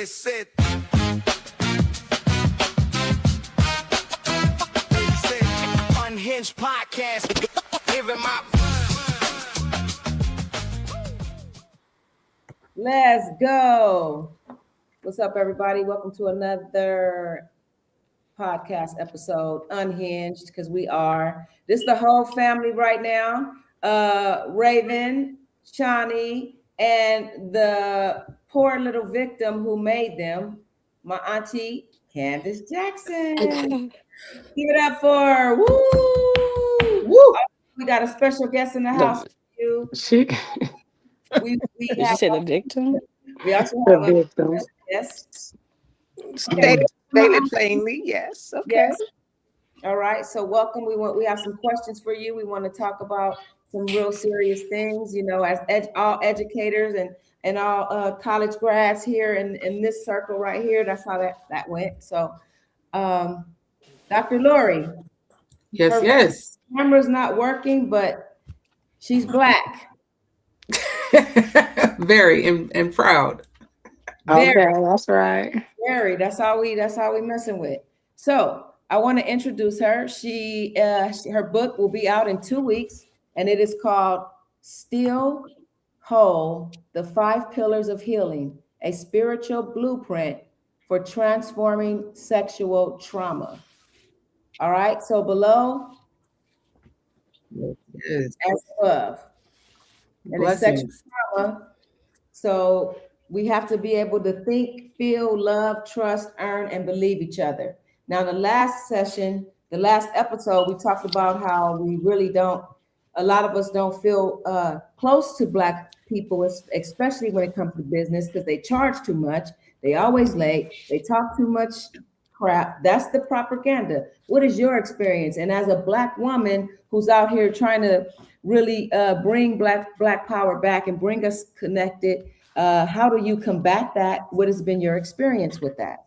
said. Unhinged podcast. Giving my. Let's go. What's up, everybody? Welcome to another podcast episode, Unhinged, because this is the whole family right now. Raven, Shawnee, and the poor little victim who made them, my auntie, Candace Jackson. Give it up for woo! Woo! We got a special guest in the house. Did you say the victim? We also have The victim. Yes. Stated plainly, yes. Okay. Yes. All right. So welcome. We have some questions for you. We want to talk about some real serious things, you know, as all educators and all college grads here in this circle right here. That's how that went. So Dr. Lori. Yes. Camera's not working, but she's Black. Very and proud. Okay, that's right. Very. That's all we messing with. So I want to introduce her. Her book will be out in 2 weeks, and it is called Still Whole: The 5 Pillars of Healing, a Spiritual Blueprint for Transforming Sexual Trauma. All right. So below, Yes. as above. And it's sexual trauma. So we have to be able to think, feel, love, trust, earn, and believe each other. Now, the last episode, we talked about how we really don't, a lot of us don't feel close to Black people, especially when it comes to business, because they charge too much. They always late. They talk too much crap. That's the propaganda. What is your experience? And as a Black woman who's out here trying to really bring Black power back and bring us connected, how do you combat that? What has been your experience with that?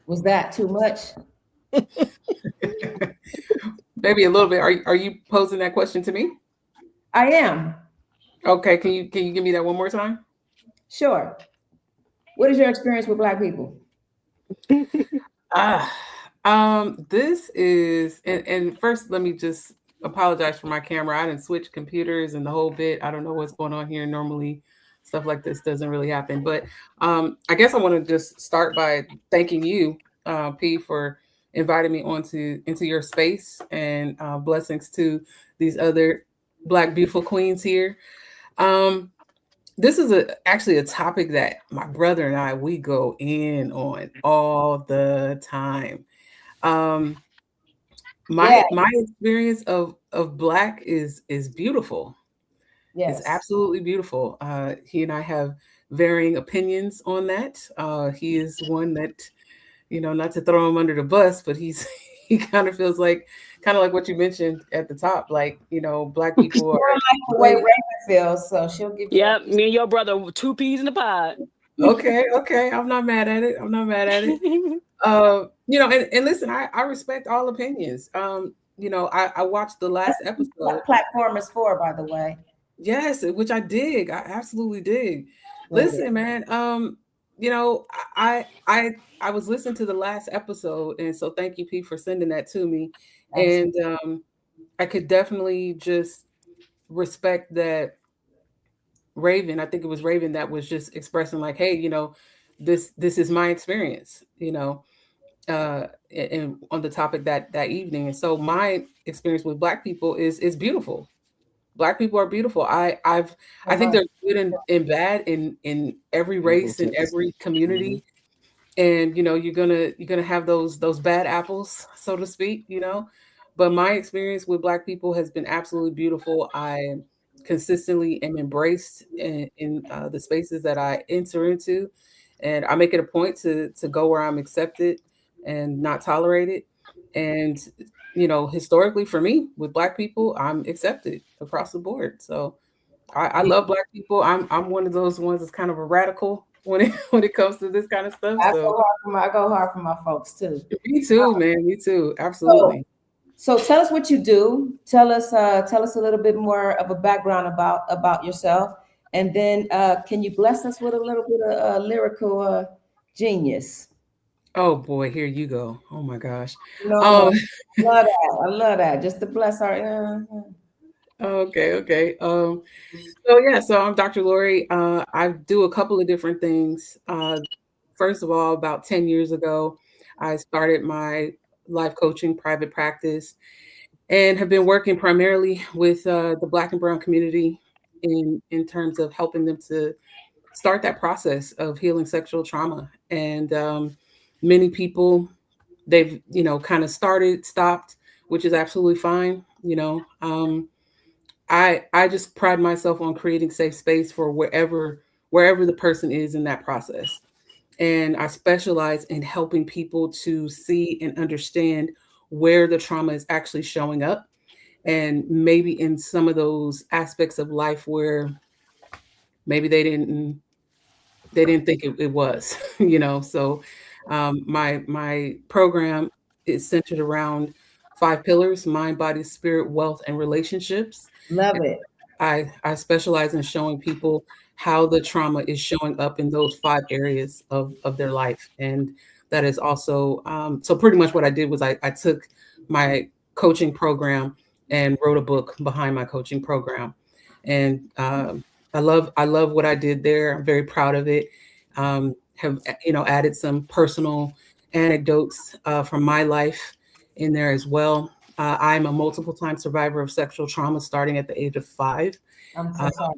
Was that too much? Maybe a little bit. Are you posing that question to me? I am. Okay. Can you give me that one more time? Sure. What is your experience with Black people? This is, and first let me just apologize for my camera. I didn't switch computers and the whole bit. I don't know what's going on here. Normally stuff like this doesn't really happen, but I guess I want to just start by thanking you, P, for inviting me into your space, and blessings to these other Black beautiful queens here. This is actually a topic that my brother and we go in on all the time. My experience of Black is beautiful. Yes. It's absolutely beautiful. He and I have varying opinions on that. He is one that, not to throw him under the bus, but he kind of feels like what you mentioned at the top, like, Black people are like the way Raven feels, so she'll give you. Yep, me and your brother, 2 peas in the pod. Okay. I'm not mad at it. And listen, I respect all opinions. I watched the last episode. What platform is for, by the way? Yes, which I dig. I absolutely dig. Listen, man. I was listening to the last episode, and so thank you, Pete, for sending that to me. Absolutely. And I could definitely just respect that Raven. I think it was Raven that was just expressing like, hey, this is my experience, and on the topic that evening. And so my experience with Black people is beautiful. Black people are beautiful. I think they're good and bad in every race and every community. And you're gonna have those bad apples, so to speak. But my experience with Black people has been absolutely beautiful. I consistently am embraced in the spaces that I enter into, and I make it a point to go where I'm accepted and not tolerated. And historically for me, with Black people, I'm accepted across the board. So I love Black people. I'm one of those ones that's kind of a radical when it comes to this kind of stuff. I go hard for my folks too. Me too, man. Me too. Absolutely. So tell us what you do. Tell us a little bit more of a background about yourself, and then can you bless us with a little bit of lyrical genius? Oh boy, here you go. Oh my gosh. No, Um, no, love that. I love that. Just to bless our. okay, okay. So yeah, so I'm Dr. Lori. I do a couple of different things. First of all, about 10 years ago, I started my life coaching private practice and have been working primarily with the Black and Brown community in terms of helping them to start that process of healing sexual trauma. And many people, they've kind of started, stopped, which is absolutely fine. I just pride myself on creating safe space for wherever the person is in that process. And I specialize in helping people to see and understand where the trauma is actually showing up, and maybe in some of those aspects of life where maybe they didn't think it was. So my program is centered around 5 pillars: mind, body, spirit, wealth, and relationships. Love it. I specialize in showing people how the trauma is showing up in those 5 areas of their life. And that is also, so pretty much what I did was I took my coaching program and wrote a book behind my coaching program. And I love what I did there. I'm very proud of it. Have added some personal anecdotes from my life in there as well. I'm a multiple time survivor of sexual trauma starting at the age of 5. I'm so Uh, sorry.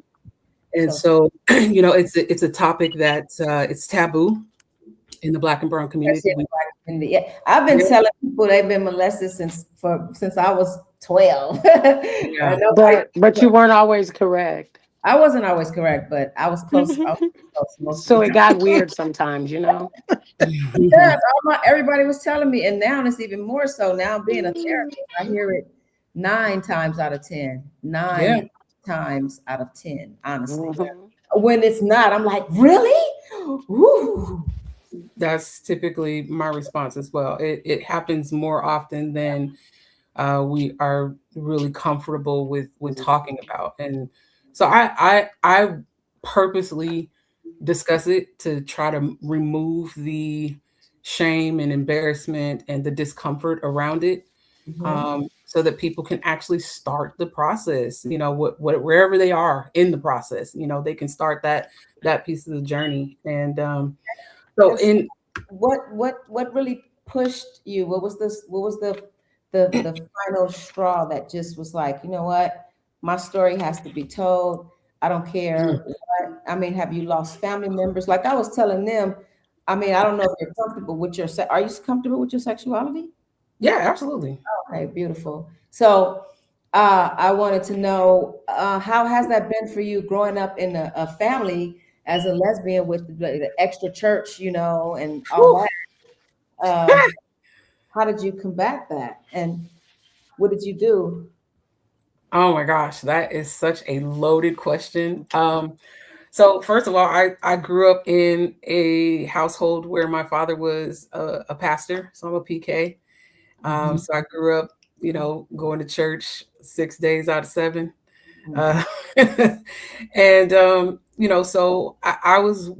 and So so, it's a topic that it's taboo in the Black and Brown community. especially in the Black community. Yeah, I've been Yeah, telling people they've been molested since I was 12. yeah, But you weren't always correct. I wasn't always correct, but I was close. I was close most of So the it time. got weird sometimes, Yes, everybody was telling me, and now it's even more so. Now being a therapist, I hear it 9 times out of 10. yeah. 9 times out of 10, honestly. Mhm. When it's not, I'm like, really? Ooh. That's typically my response as well. It happens more often than we are really comfortable with talking about. And so I purposely discuss it to try to remove the shame and embarrassment and the discomfort around it, Mhm. so that people can actually start the process. Wherever they are in the process, they can start that piece of the journey. And so And so in what really pushed you? What was the final straw that just was like, you know what? My story has to be told. I don't care what. I mean, have you lost family members? Like I was telling them, I mean, I don't know if you're comfortable with are you comfortable with your sexuality? Yeah, absolutely. Okay, beautiful. So I wanted to know how has that been for you growing up in a family as a lesbian with the extra church, and all Whew. that. Uh, how did you combat that, and what did you do? Oh my gosh, that is such a loaded question. So first of all, I grew up in a household where my father was a pastor, so I'm a PK. Mhm, So I grew up, going to church 6 days out of 7. mhm. Uh, and so I was,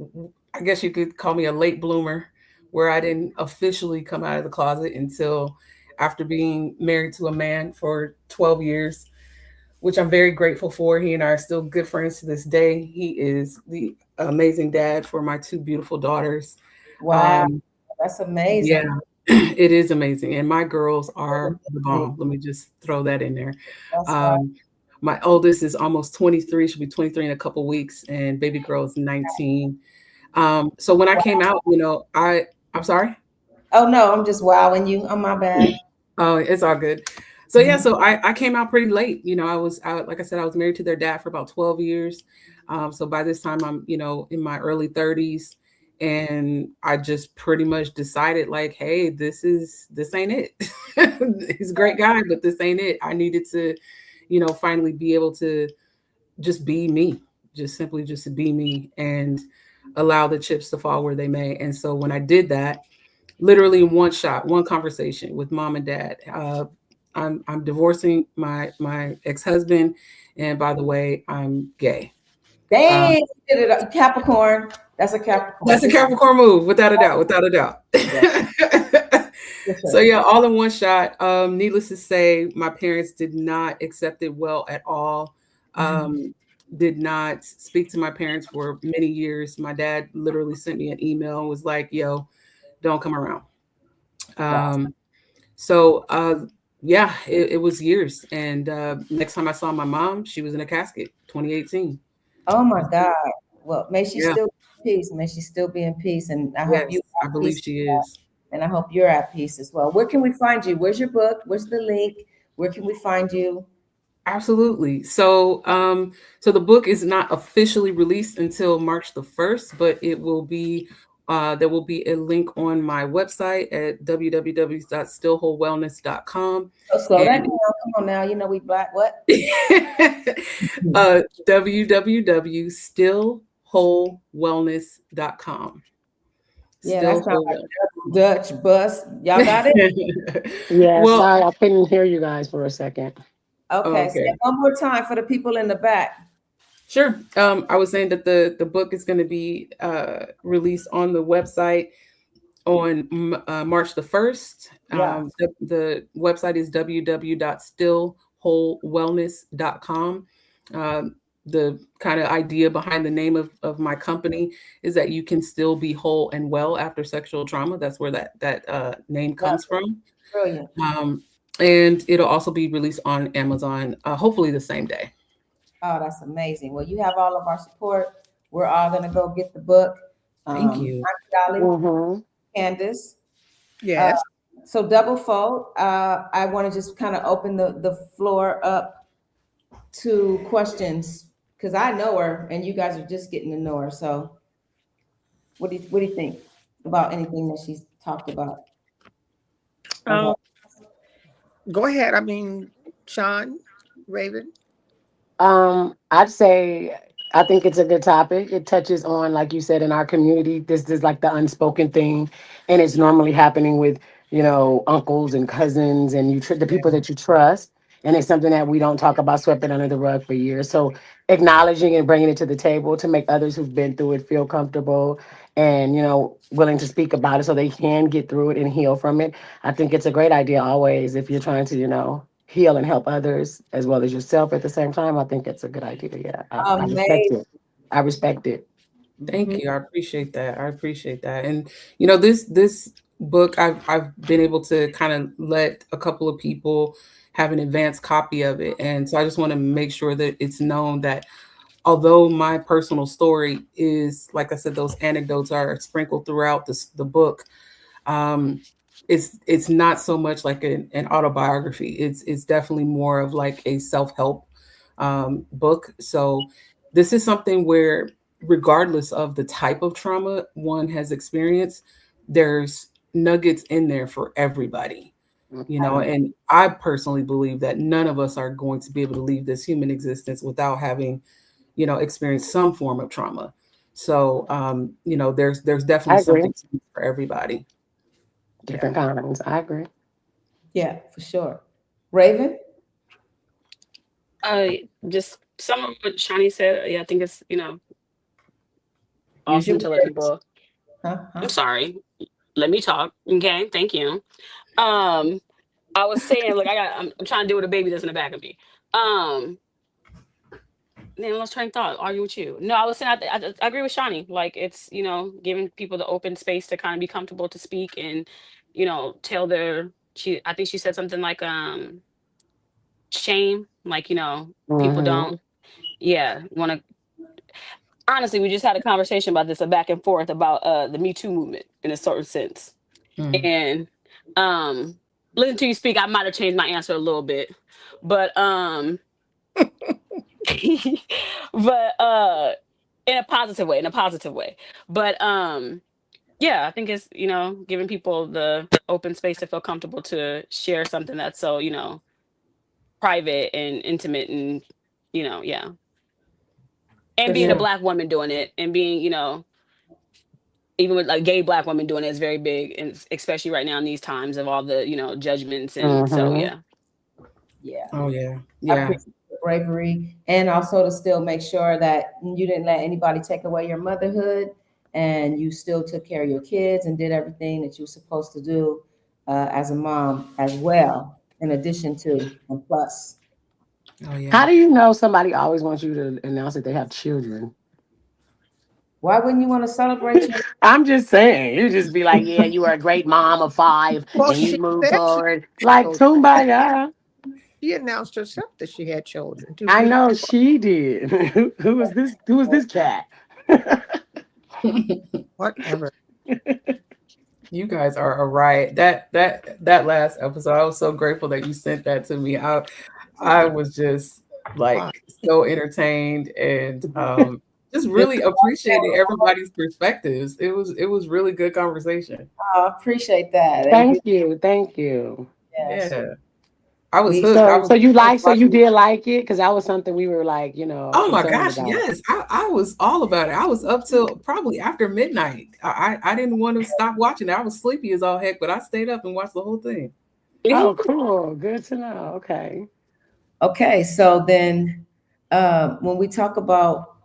I guess you could call me a late bloomer, where I didn't officially come out of the closet until after being married to a man for 12 years, which I'm very grateful for. He and I are still good friends to this day. He is the amazing dad for my 2 beautiful daughters. Wow, Um, that's yeah, amazing. it is amazing. And my girls are the Amazing. bomb. Let me just throw that in there. That's right. Um, my oldest is almost 23. She'll be 23 in a couple weeks, and baby girl is 19. So when I came out, I'm sorry. Oh no, I'm just wowing you. Oh my bad. Oh, it's all good. So yeah, Mhm. so I came out pretty late. Like I said, I was married to their dad for about 12 years. So by this time I'm, in my early 30s, and I just pretty much decided like, hey, this ain't it. He's a great guy, but this ain't it. I needed to, finally be able to just be me, just simply just to be me, and allow the chips to fall where they may. And so when I did that, literally in one shot, one conversation with mom and dad, I'm divorcing my ex-husband, and by the way, I'm gay. Dang, you did it, Capricorn. That's a Capricorn. That's a Capricorn move, without a doubt, without a doubt. So yeah, all in one shot. Needless to say, my parents did not accept it well at all. Did not speak to my parents for many years. My dad literally sent me an email and was like, "Yo, don't come around." Um, so yeah, it was years. And next time I saw my mom, she was in a casket, 2018. Oh my God. Well, may she Yeah, still be in peace. May she still be in peace. And I hope yes, you I are at believe peace. she is. And I hope you're at peace as well. Where can we find you? Where's your book? Where's the link? Where can we find you? Absolutely. So the book is not officially released until March the 1st, but it will be there will be a link on my website at www.stillwholewellness.com Oh, slow that and down. Come on now. You know we black. What? www.stillwholewellness.com. Yeah, that Still sounds whole like wellness. Dutch bus. Y'all got it? Yeah, Well, sorry, I couldn't hear you guys for a second. Okay. Say okay. it one more time for the people in the back. Sure. I was saying that the book is going to be released on the website on March the 1st. Yeah. The website is www.stillwholewellness.com. The kind of idea behind the name of my company is that you can still be whole and well after sexual trauma. That's where that name Yeah. comes from. Brilliant. And it'll also be released on Amazon, hopefully the same day. Oh, that's amazing. Well, you have all of our support. We're all gonna go get the book. Thank you. I'm Dolly, Mm-hmm. Candace. Yes. So double fold. I want to just kind of open the floor up to questions because I know her and you guys are just getting to know her. So what do you think about anything that she's talked about? Um, Go ahead. I mean, Sean, Raven. I'd say I think it's a good topic. It touches on, like you said, in our community, this is like the unspoken thing, and it's normally happening with uncles and cousins and the people that you trust, and it's something that we don't talk about, swept it under the rug for years. So acknowledging and bringing it to the table to make others who've been through it feel comfortable and willing to speak about it so they can get through it and heal from it. I think it's a great idea always if you're trying to heal and help others as well as yourself at the same time. I think it's a good idea. Yeah, I respect Amazing. it. I respect it. Thank Mhm. you. I appreciate that. I appreciate that. And this book, I've been able to kind of let a couple of people have an advanced copy of it. And so I just want to make sure that it's known that although my personal story is, like I said, those anecdotes are sprinkled throughout the book, um, it's not so much like an autobiography. It's definitely more of like a self-help book. So this is something where, regardless of the type of trauma one has experienced, there's nuggets in there for everybody. Mhm. And I personally believe that none of us are going to be able to leave this human existence without having experienced some form of trauma. So there's I definitely agree. something for everybody. Yeah. Different kinds. I agree. Yeah, for sure. Raven? Uh, just some of what Shani said. Yeah, I think it's Use your awesome to let words. people. I'm Huh? sorry. Let me talk. Okay, thank you. Um, I was saying, like, I'm trying to deal with a baby that's in the back of me. Um, then let's train thought. Argue with you. No, I was saying I agree with Shani. Like, it's giving people the open space to kind of be comfortable to speak and tell their. I think she said something like shame. Like people Hmm. don't. Yeah, want to honestly, we just had a conversation about this, a back and forth about the Me Too movement in a certain sense. Mm. And um listen to you speak, I might have changed my answer a little bit. But but in a positive way, in a positive way. But yeah, I think it's, giving people the open space to feel comfortable to share something that's so, private and intimate and yeah. And For being a sure. Yeah. black woman doing it and being, even with like gay black women doing it is very big, and especially right now in these times of all the judgments, and so Hmm. yeah. Yeah. Oh yeah. I Yeah. appreciate your bravery, and also to still make sure that you didn't let anybody take away your motherhood, and you still took care of your kids and did everything that you were supposed to do as a mom as well, in addition to and plus. Oh yeah. How do you know somebody always wants you to announce that they have children? Why wouldn't you want to celebrate your? I'm just saying. You just be like, yeah, you were a great mom of 5 Well, and you she moved said she forward. Like, had children. kumbaya. She announced herself that she had children 2 weeks. I know she did. Who was this? Who was this cat? Whatever. You guys are a riot. That last episode, I was so grateful that you sent that to me. I was just like Fine. so entertained and just really appreciating everybody's perspectives. It was really good conversation. I appreciate that. And Thank you. Thank you. yes, Yeah. I was we hooked. I So was so you I was like so you watching. did like it? Because that was something we were like, Oh my concerned gosh, about. yes. I was all about it. I was up till probably after midnight. I didn't want to stop watching it. I was sleepy as all heck, but I stayed up and watched the whole thing. Oh, cool. Good to know. Okay. okay. So then, when we talk about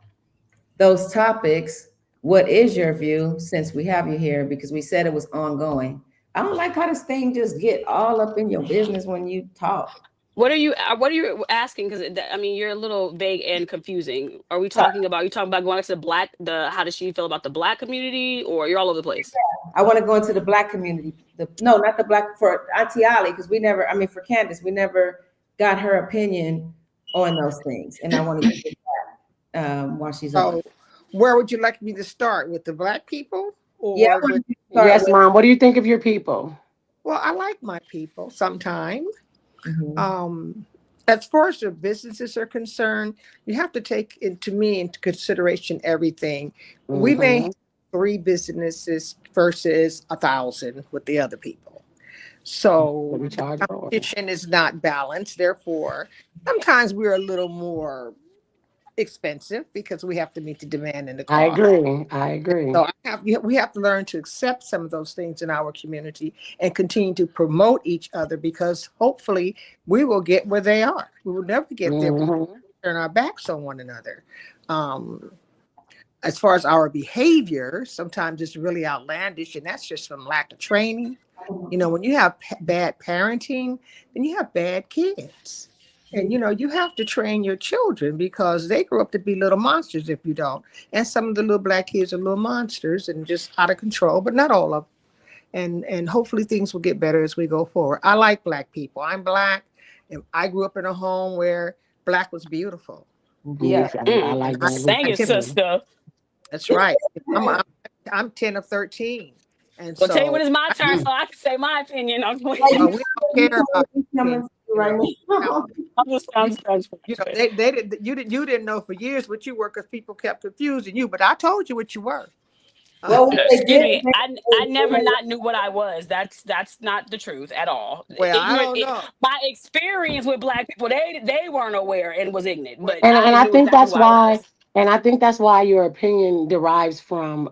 those topics, what is your view since we have you here? Because we said it was ongoing. I don't like how this thing just get all up in your business when you talk. What are you asking? Because I mean, you're a little vague and confusing. Are we talking about? You talking about going to the how does she feel about the black community, or you're all over the place? I want to go into the black community. No, not the black for Auntie Ali, because we never. I mean, for Candace, we never got her opinion on those things, and I want to get that while she's on. So, where would you like me to start with the black people Yeah, I or want with? you to start Yes, with. Mom. What do you think of your people? Well, I like my people sometimes. Mhm. As far as the businesses are concerned, you have to take into consideration everything. We may have Mm-hmm. 3 businesses versus 1,000 with the other people. What So we the charge for? competition is not balanced. Therefore, sometimes we're a little more expensive because we have to meet the demand and the I cost. agree. I agree. So we have to learn to accept some of those things in our community and continue to promote each other because hopefully we will get where they are. We will never get there if we Mm-hmm. turn our backs on one another. Um, as far as our behavior, sometimes it's really outlandish, and that's just from lack of training. You know, when you have bad parenting, then you have bad kids. And you have to train your children because they grow up to be little monsters if you don't. And some of the little black kids are little monsters and just out of control, but not all of them. And hopefully things will get better as we go forward. I like black people. I'm black, and I grew up in a home where black was beautiful. Yeah, I Mm. And like that. Sing I it, typically, sister. that's right. I'm 10 of 13, and Well, tell you when so it's my turn, so I can say my opinion. I'm well, we don't care about coming opinion, to you right now. You, I'm just you didn't know for years what you were because people kept confusing you. But I told you what you were. Well, what they excuse did, me. I never not knew what I was. That's not the truth at all. Well, I Ignorant. don't know. My experience with black people, they weren't aware and was ignorant, Well, but And I I knew think exactly that's who I why, was. and I think that's why your opinion derives from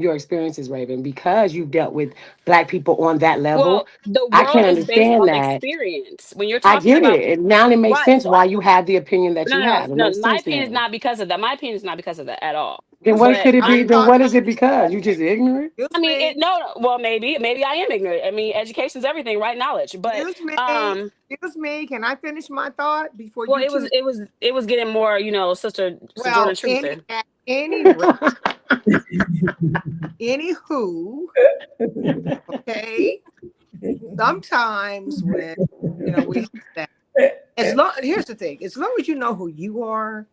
your experiences, Raven, because you've dealt with black people on that level. Well, the I can world is based understand off that. experience. When you're I talking get about it. And now it makes right, sense why you have the opinion that no, you no, have. It no. makes My sense opinion is now. not because of that. My opinion is not because of that at all. Then what But could it be? I'm Then what talking. is it because? You just ignorant? I Excuse mean, me. no, no. Well, maybe I am ignorant. I mean, education's everything, right? Knowledge. But Excuse me. Excuse me. Can I finish my thought before well, you it was two? it was it was getting more, Sister Jordan Well, Truther. at any rate, anywho, okay. Sometimes when we have that. Here's the thing: as long as you know who you are,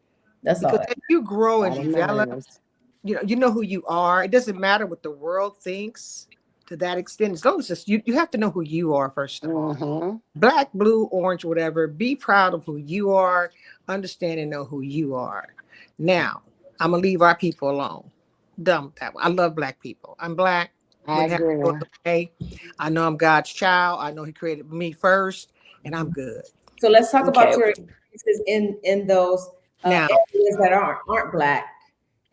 That's all because right. as you grow and All that develop, matters. you know who you are. It doesn't matter what the world thinks to that extent. As long as you have to know who you are first of all. Mm-hmm. Black, blue, orange, whatever. Be proud of who you are. Understand and know who you are. Now, I'm gonna leave our people alone. Done with that one. I love black people. I'm black. I Wouldn't have agree. no other way. I know I'm God's child. I know He created me first, and I'm good. So let's talk Okay, about your okay. experiences in those Now, areas that aren't black,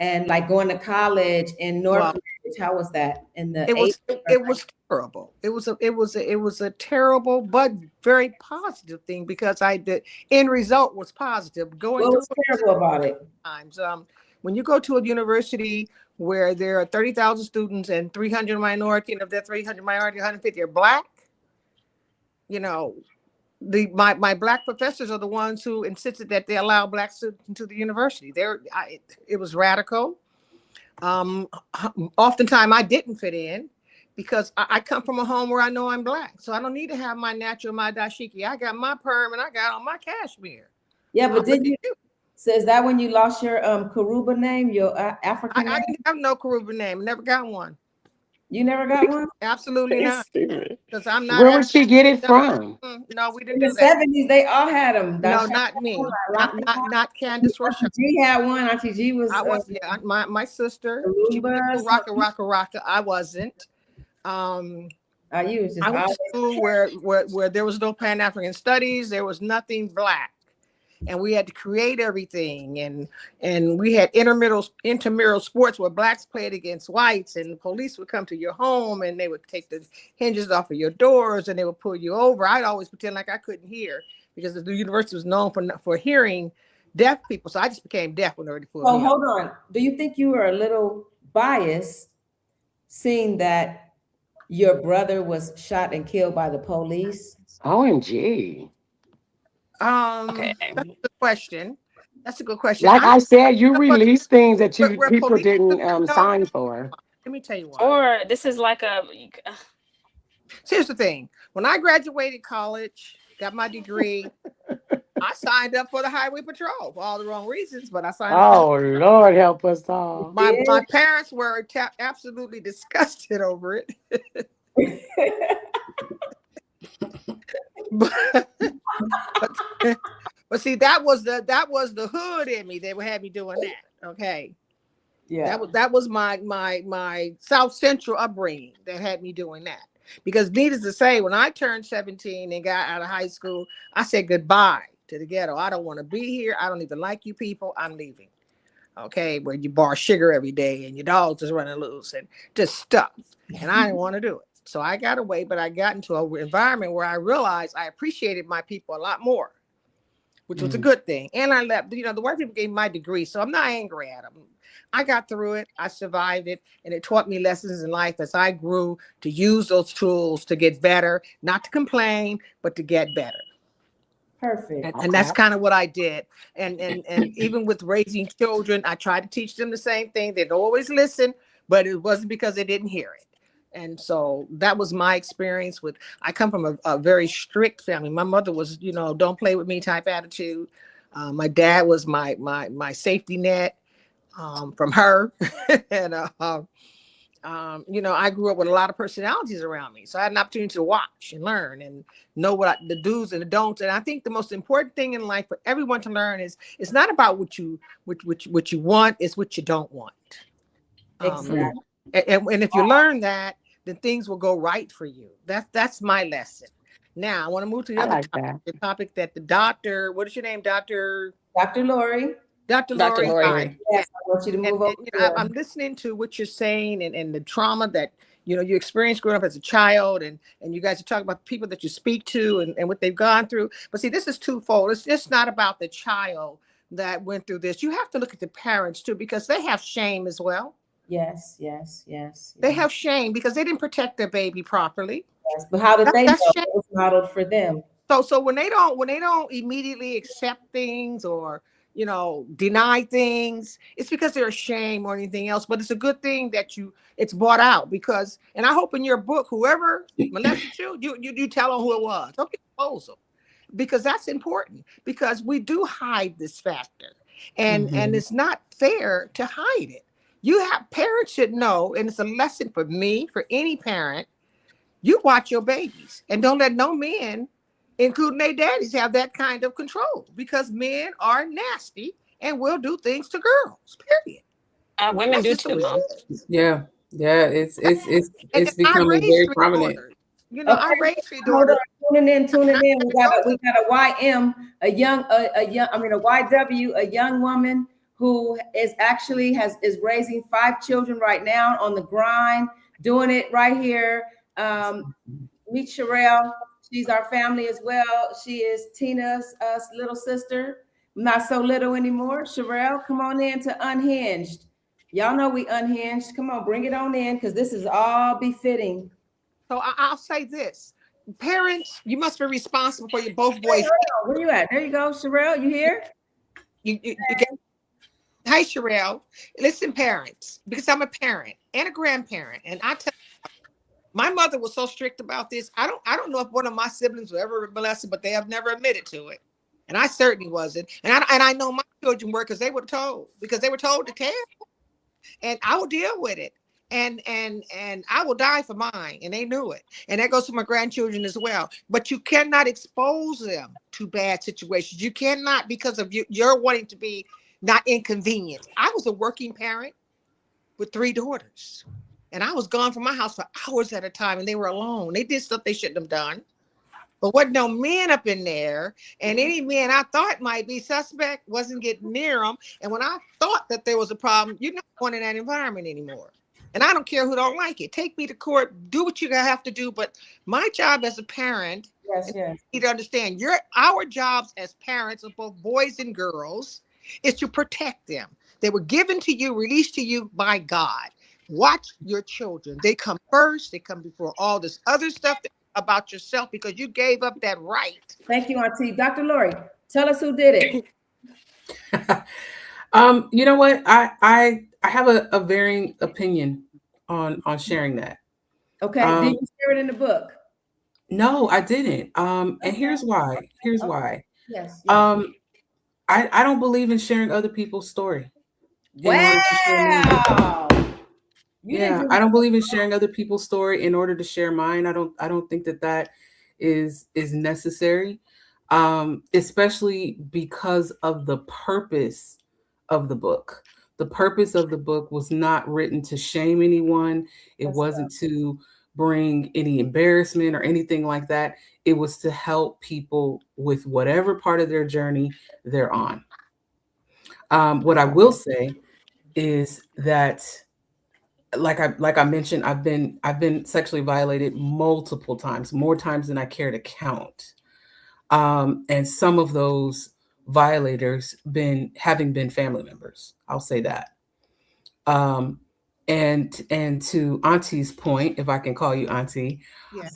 and like going to college in North Village. How was that in the It was 80s? it was terrible. It was a terrible but very positive thing because the end result was positive. Going What through was terrible about it? times, when you go to a university where there are 30,000 students and 300 minority, and of that 300 minority, 150 are black, you know, my black professors are the ones who insisted that they allow black students into the university. It was radical. Oftentimes I didn't fit in because I come from a home where I know I'm black, so I don't need to have my natural, my dashiki. I got my perm and I got on my cashmere. Yeah, but did you? So is that when you lost your Karuba name, your African name? I didn't have no Karuba name. Never got one. You never got one? Absolutely not. Because I'm not. Where would she get it from? No, we didn't In do the that. 70s, they all had them. No, not me. Not Candace Rochelle. Auntie G had one. Auntie G was. I was my sister. She was Karuba, rocka. I wasn't. you was just I went to school where there was no Pan African studies. There was nothing black, and we had to create everything. And we had intramural sports where blacks played against whites, and the police would come to your home and they would take the hinges off of your doors and they would pull you over. I'd always pretend like I couldn't hear because the university was known for hearing deaf people, so I just became deaf when they already pulled me over. Hold on. Do you think you were a little biased, seeing that your brother was shot and killed by the police? OMG. Okay. That's a good question. That's a good question. Like I said, you release things that Where people police didn't sign for. Let me tell you what. Or this is like Here's the thing. When I graduated college, got my degree, I signed up for the highway patrol for all the wrong reasons, but I signed up. Oh, Lord, help us all. My parents were absolutely disgusted over it. but see, that was the hood in me. They would have me doing that. Okay. Yeah. That was my South Central upbringing that had me doing that. Because needless to say, when I turned 17 and got out of high school, I said goodbye to the ghetto. I don't want to be here. I don't even like you people. I'm leaving. Okay, where you bar sugar every day and your dogs just running loose and just stuff. And I didn't want to do it. So I got away, but I got into an environment where I realized I appreciated my people a lot more, which was a good thing. And I left, the white people gave me my degree, so I'm not angry at them. I got through it. I survived it. And it taught me lessons in life as I grew to use those tools to get better, not to complain, but to get better. Perfect. And that's kind of what I did. And even with raising children, I tried to teach them the same thing. They'd always listen, but it wasn't because they didn't hear it. And so that was my experience I come from a very strict family. My mother was, don't play with me type attitude. My dad was my safety net from her. And, I grew up with a lot of personalities around me. So I had an opportunity to watch and learn and know the do's and the don'ts. And I think the most important thing in life for everyone to learn is it's not about what you want, it's what you don't want. Exactly. And if you learn that, then things will go right for you. That's my lesson. Now I want to move to the other topic, the topic that the doctor, what is your name, Dr. Lori? Dr. Lori. Yes, I want you to move over. I'm listening to what you're saying and the trauma that you experienced growing up as a child, and you guys are talking about the people that you speak to and what they've gone through. But see, this is twofold. It's just not about the child that went through this. You have to look at the parents too, because they have shame as well. Yes. They have shame because they didn't protect their baby properly. Yes, but how did they know it was modeled for them? So when they don't immediately accept things or deny things, it's because they're ashamed or anything else. But it's a good thing that it's brought out because, and I hope in your book, whoever molested you tell them who it was. Don't expose them, because that's important, because we do hide this factor, and it's not fair to hide it. Parents should know, and it's a lesson for me, for any parent. You watch your babies and don't let no men, including their daddies, have that kind of control, because men are nasty and will do things to girls, period. Women do too, Mom. Yeah. It's becoming very prominent. I raised 3 daughters. Tuning in. We got a YM, a YW, a young woman who is actually is raising 5 children right now on the grind, doing it right here. Meet Sherelle. She's our family as well. She is Tina's little sister. Not so little anymore. Sherelle, come on in to Unhinged. Y'all know we unhinged. Come on, bring it on in, because this is all befitting. So I'll say this. Parents, you must be responsible for your both boys. Where you at? There you go, Sherelle. You here? You get. Hi, Sherelle. Listen, parents, because I'm a parent and a grandparent, and I tell you, my mother was so strict about this. I don't know if one of my siblings was ever molested, but they have never admitted to it, and I certainly wasn't. And I know my children were, because they were told to care, and I will deal with it. And I will die for mine, and they knew it. And that goes to my grandchildren as well. But you cannot expose them to bad situations. You cannot, because of you're wanting to be not inconvenient. I was a working parent with 3 daughters, and I was gone from my house for hours at a time, and they were alone. They did stuff they shouldn't have done. But wasn't no men up in there, and any man I thought might be suspect wasn't getting near them. And when I thought that there was a problem, you're not going in that environment anymore. And I don't care who don't like it. Take me to court, do what you have to do. But my job as a parent, yes, you need to understand, our jobs as parents of both boys and girls is to protect them. They were given to you, released to you by God. Watch your children. They come first. They come before all this other stuff about yourself, because you gave up that right. Thank you, Auntie. Dr. Lori, tell us who did it. You know what? I have a varying opinion on sharing that. Okay. Did you share it in the book? No, I didn't. And here's why. Here's why. Yes. I don't believe in sharing other people's story. Wow. Yeah, I don't believe in sharing other people's story in order to share mine. I don't think that is necessary, especially because of the purpose of the book. The purpose of the book was not written to shame anyone. It wasn't to bring any embarrassment or anything like that. It was to help people with whatever part of their journey they're on. What I will say is that, like I mentioned, I've been sexually violated multiple times, more times than I care to count. And some of those violators having been family members. I'll say that. And to Auntie's point, if I can call you Auntie, Yes.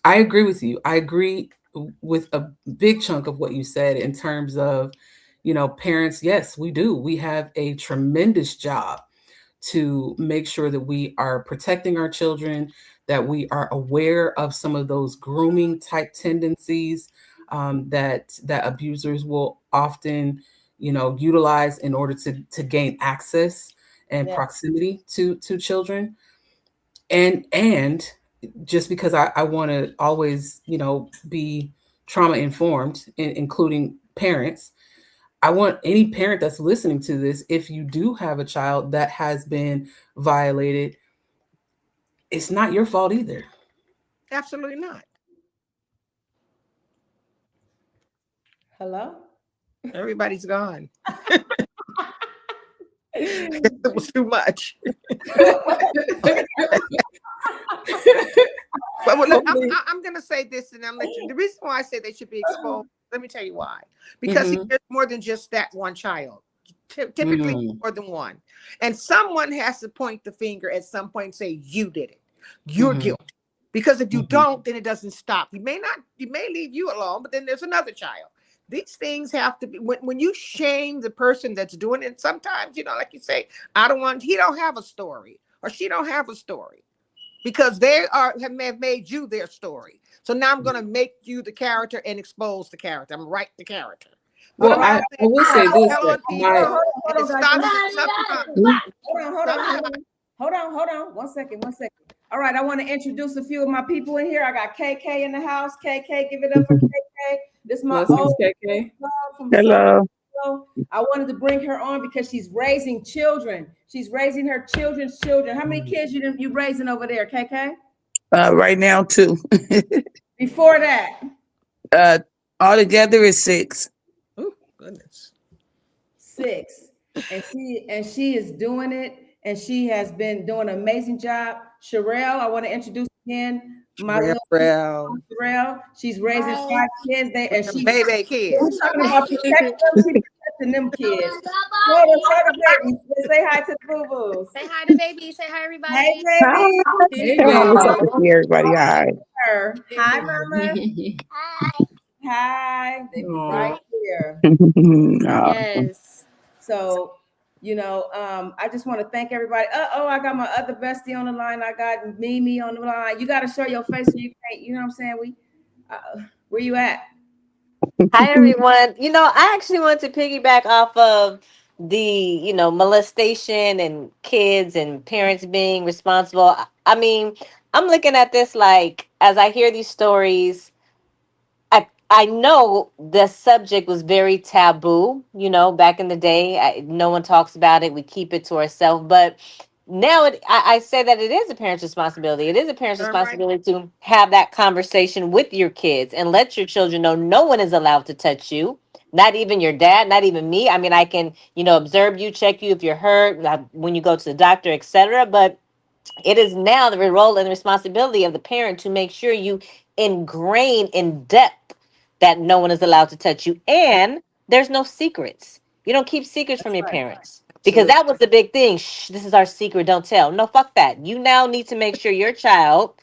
I agree with you. I agree with a big chunk of what you said in terms of, parents. Yes, we do. We have a tremendous job to make sure that we are protecting our children, that we are aware of some of those grooming type tendencies that abusers will often, utilize in order to gain access and proximity to children. And just because I want to always, be trauma informed, including parents, I want any parent that's listening to this, if you do have a child that has been violated, it's not your fault either. Absolutely not. Hello? Everybody's gone. It was too much. But look, I'm going to say this, and I'm let you. The reason why I say they should be exposed, let me tell you why. Because there's more than just that one child. Typically more than one. And someone has to point the finger at some point and say, you did it. You're guilty. Because if you don't, then it doesn't stop. He may leave you alone, but then there's another child. These things have to be, when you shame the person that's doing it, sometimes, like you say, he don't have a story, or she don't have a story, because they have made you their story. So now I'm going to make you the character and expose the character. I'm write the character. Well, I will say this. Hold on. One second. All right, I want to introduce a few of my people in here. I got KK in the house. KK, give it up for KK. This is my old KK. Hello. I wanted to bring her on because she's raising children. She's raising her children's children. How many kids you raising over there, KK? Right now, 2. Before that? Altogether is 6. Oh, goodness. 6, and she is doing it, and she has been doing an amazing job. Sherelle, I want to introduce again my Real, little real. Sherelle. She's raising 5 kids. And Them she baby we're kids. talking about protecting them. She's protecting them kids. Show the babies. Say hi to the boo boos. Say hi to baby. Say hi, Hey, everybody. Hi. baby. Hey, Tell them what's baby. up to see everybody. Hi. Her. Hi, mama. Hi. Hi. They be right Aw. here. Awesome. Yes. So, I just want to thank everybody. I got my other bestie on the line. I got Mimi on the line. You got to show your face so you can't, you know what I'm saying? Where you at? Hi everyone. I actually want to piggyback off of the, molestation and kids and parents being responsible. I mean, I'm looking at this like as I hear these stories, I know the subject was very taboo, back in the day. No one talks about it. We keep it to ourselves. But now I say that it is a parent's responsibility. It is a parent's Darn right. responsibility to have that conversation with your kids and let your children know no one is allowed to touch you. Not even your dad, not even me. I mean, I can, observe you, check you if you're hurt, when you go to the doctor, etc. But it is now the role and the responsibility of the parent to make sure you ingrain in depth that no one is allowed to touch you and there's no secrets. You don't keep secrets from your Right. parents because Absolutely. that was the big thing. Shh, this is our secret, don't tell. No, fuck that. You now need to make sure your child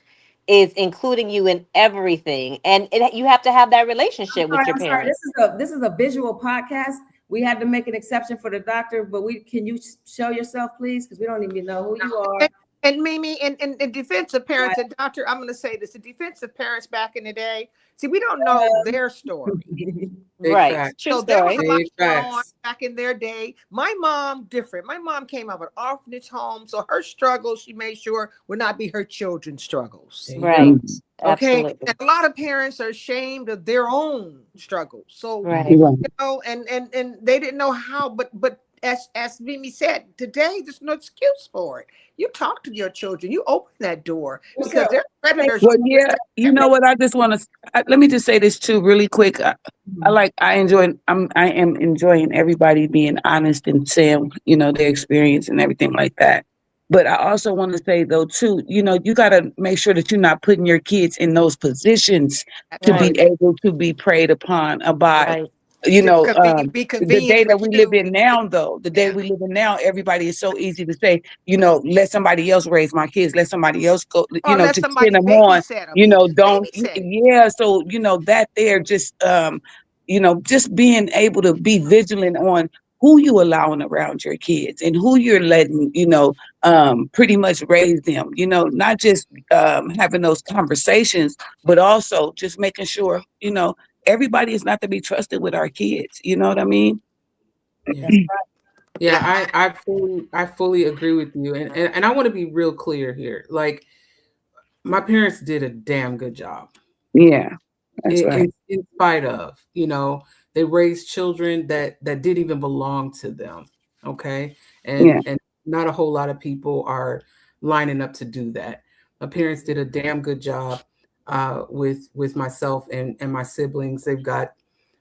is including you in everything, and you have to have that relationship with your I'm sorry. parents. This is a visual podcast. We had to make an exception for the doctor, but can you show yourself, please? Because we don't even know who you are. And Mimi, in defense of Right. parents, and doctor, I'm going to say this: in defense of parents back in the day, see, we don't know their story. Big Right. facts. True So there was story. a lot Big going on facts. back in their day. My mom, different. My mom came out of an orphanage home, so her struggles, she made sure would not be her children's struggles. There you Right. go. Okay, Absolutely. and a lot of parents are ashamed of their own struggles. So Right. Right. and they didn't know how. But as Mimi said, today there's no excuse for it. You talk to your children. You open that door because So, they're predators. Well, yeah, you know what? I just want to let me just say this too, really quick. I am enjoying everybody being honest and saying, their experience and everything like that. But I also want to say though too, you got to make sure that you're not putting your kids in those positions to be Right. Absolutely. able to be preyed upon by, Right. you To know, be the convenient day for that we live you. in now, though, the day Yeah. we live in now, everybody is so easy to say, let somebody else raise my kids, let somebody else go, Or let to send somebody them on, babysit them, even don't, babysit. yeah. So, that there just being able to be vigilant on who you allowing around your kids and who you're letting, pretty much raise them, not just having those conversations, but also just making sure, everybody is not to be trusted with our kids. You know what I mean? Yeah. Yeah, I fully agree with you. And I want to be real clear here. Like my parents did a damn good job. Yeah, that's right. In spite of, they raised children that didn't even belong to them. Okay. Yeah. And not a whole lot of people are lining up to do that. My parents did a damn good job with myself and my siblings. They've got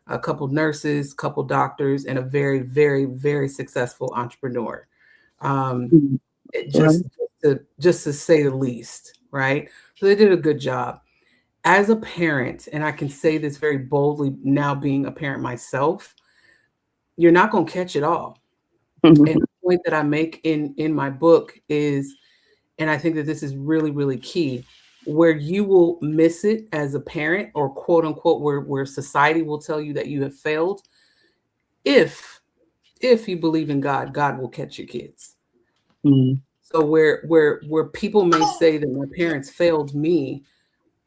a couple nurses, couple doctors, and a very, very, very successful entrepreneur. Um, Mhm. it Right. just to say the least, right? So they did a good job. As a parent, and I can say this very boldly now being a parent myself, you're not going to catch it all. And Mhm. the point that I make in my book is, and I think that this is really, really key, where you will miss it as a parent or quote unquote where society will tell you that you have failed. If if you believe in God, God will catch your kids. Mhm. So where people may say that my parents failed me,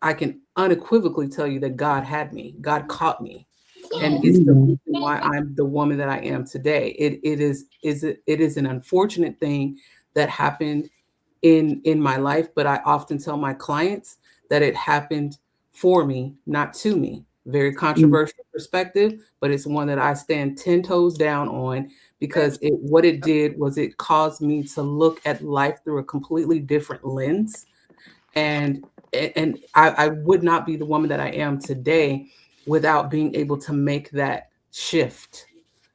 I can unequivocally tell you that God had me. God caught me. And it's the Mhm. reason why I'm the woman that I am today. It is an unfortunate thing that happened in my life, but I often tell my clients that it happened for me, not to me. Very Mhm. controversial perspective, but it's one that I stand 10 toes down on because what it did was it caused me to look at life through a completely different lens. And I would not be the woman that I am today without being able to make that shift.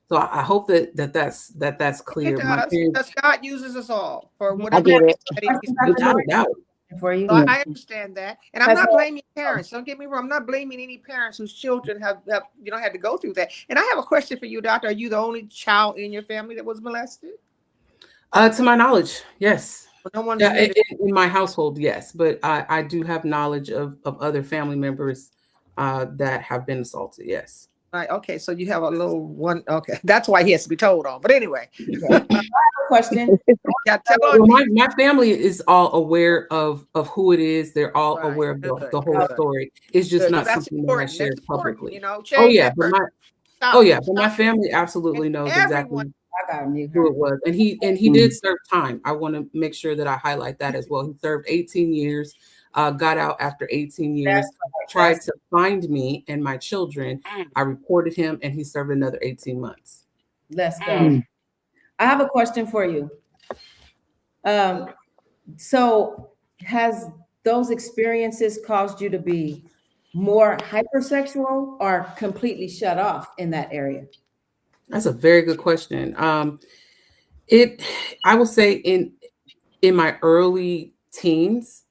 So I hope that's clear. It My does, parents, because God uses us all for Mhm. I whatever get it. He's without a doubt. For you. So I understand that, and I'm Has not blaming parents. Don't get me wrong. I'm not blaming any parents whose children have had to go through that. And I have a question for you, Doctor. Are you the only child in your family that was molested? To my knowledge, yes. No one's Yeah, admitted. in my household, yes, but I do have knowledge of other family members that have been assaulted. Yes. Right. Okay. So you have a little one. Okay. That's why he has to be told on. But anyway, Yeah. Question. yeah. Tell on Well, me. my family is all aware of who it is. They're all Right. aware of Good. the whole Good. story. It's just Good. not That's something that I important. That's shared important. publicly. Change that But person. oh Stop. yeah, but my Stop. family And absolutely knows everyone. exactly I gotta mute who her. it was. And he did serve time. I want to make sure that I highlight that as well. He served 18 years, got out after 18 years, tried to find me and my children. I reported him and he served another 18 months. Let's go. I have a question for you. So has those experiences caused you to be more hypersexual or completely shut off in that area? That's a very good question. It I will say in my early teens,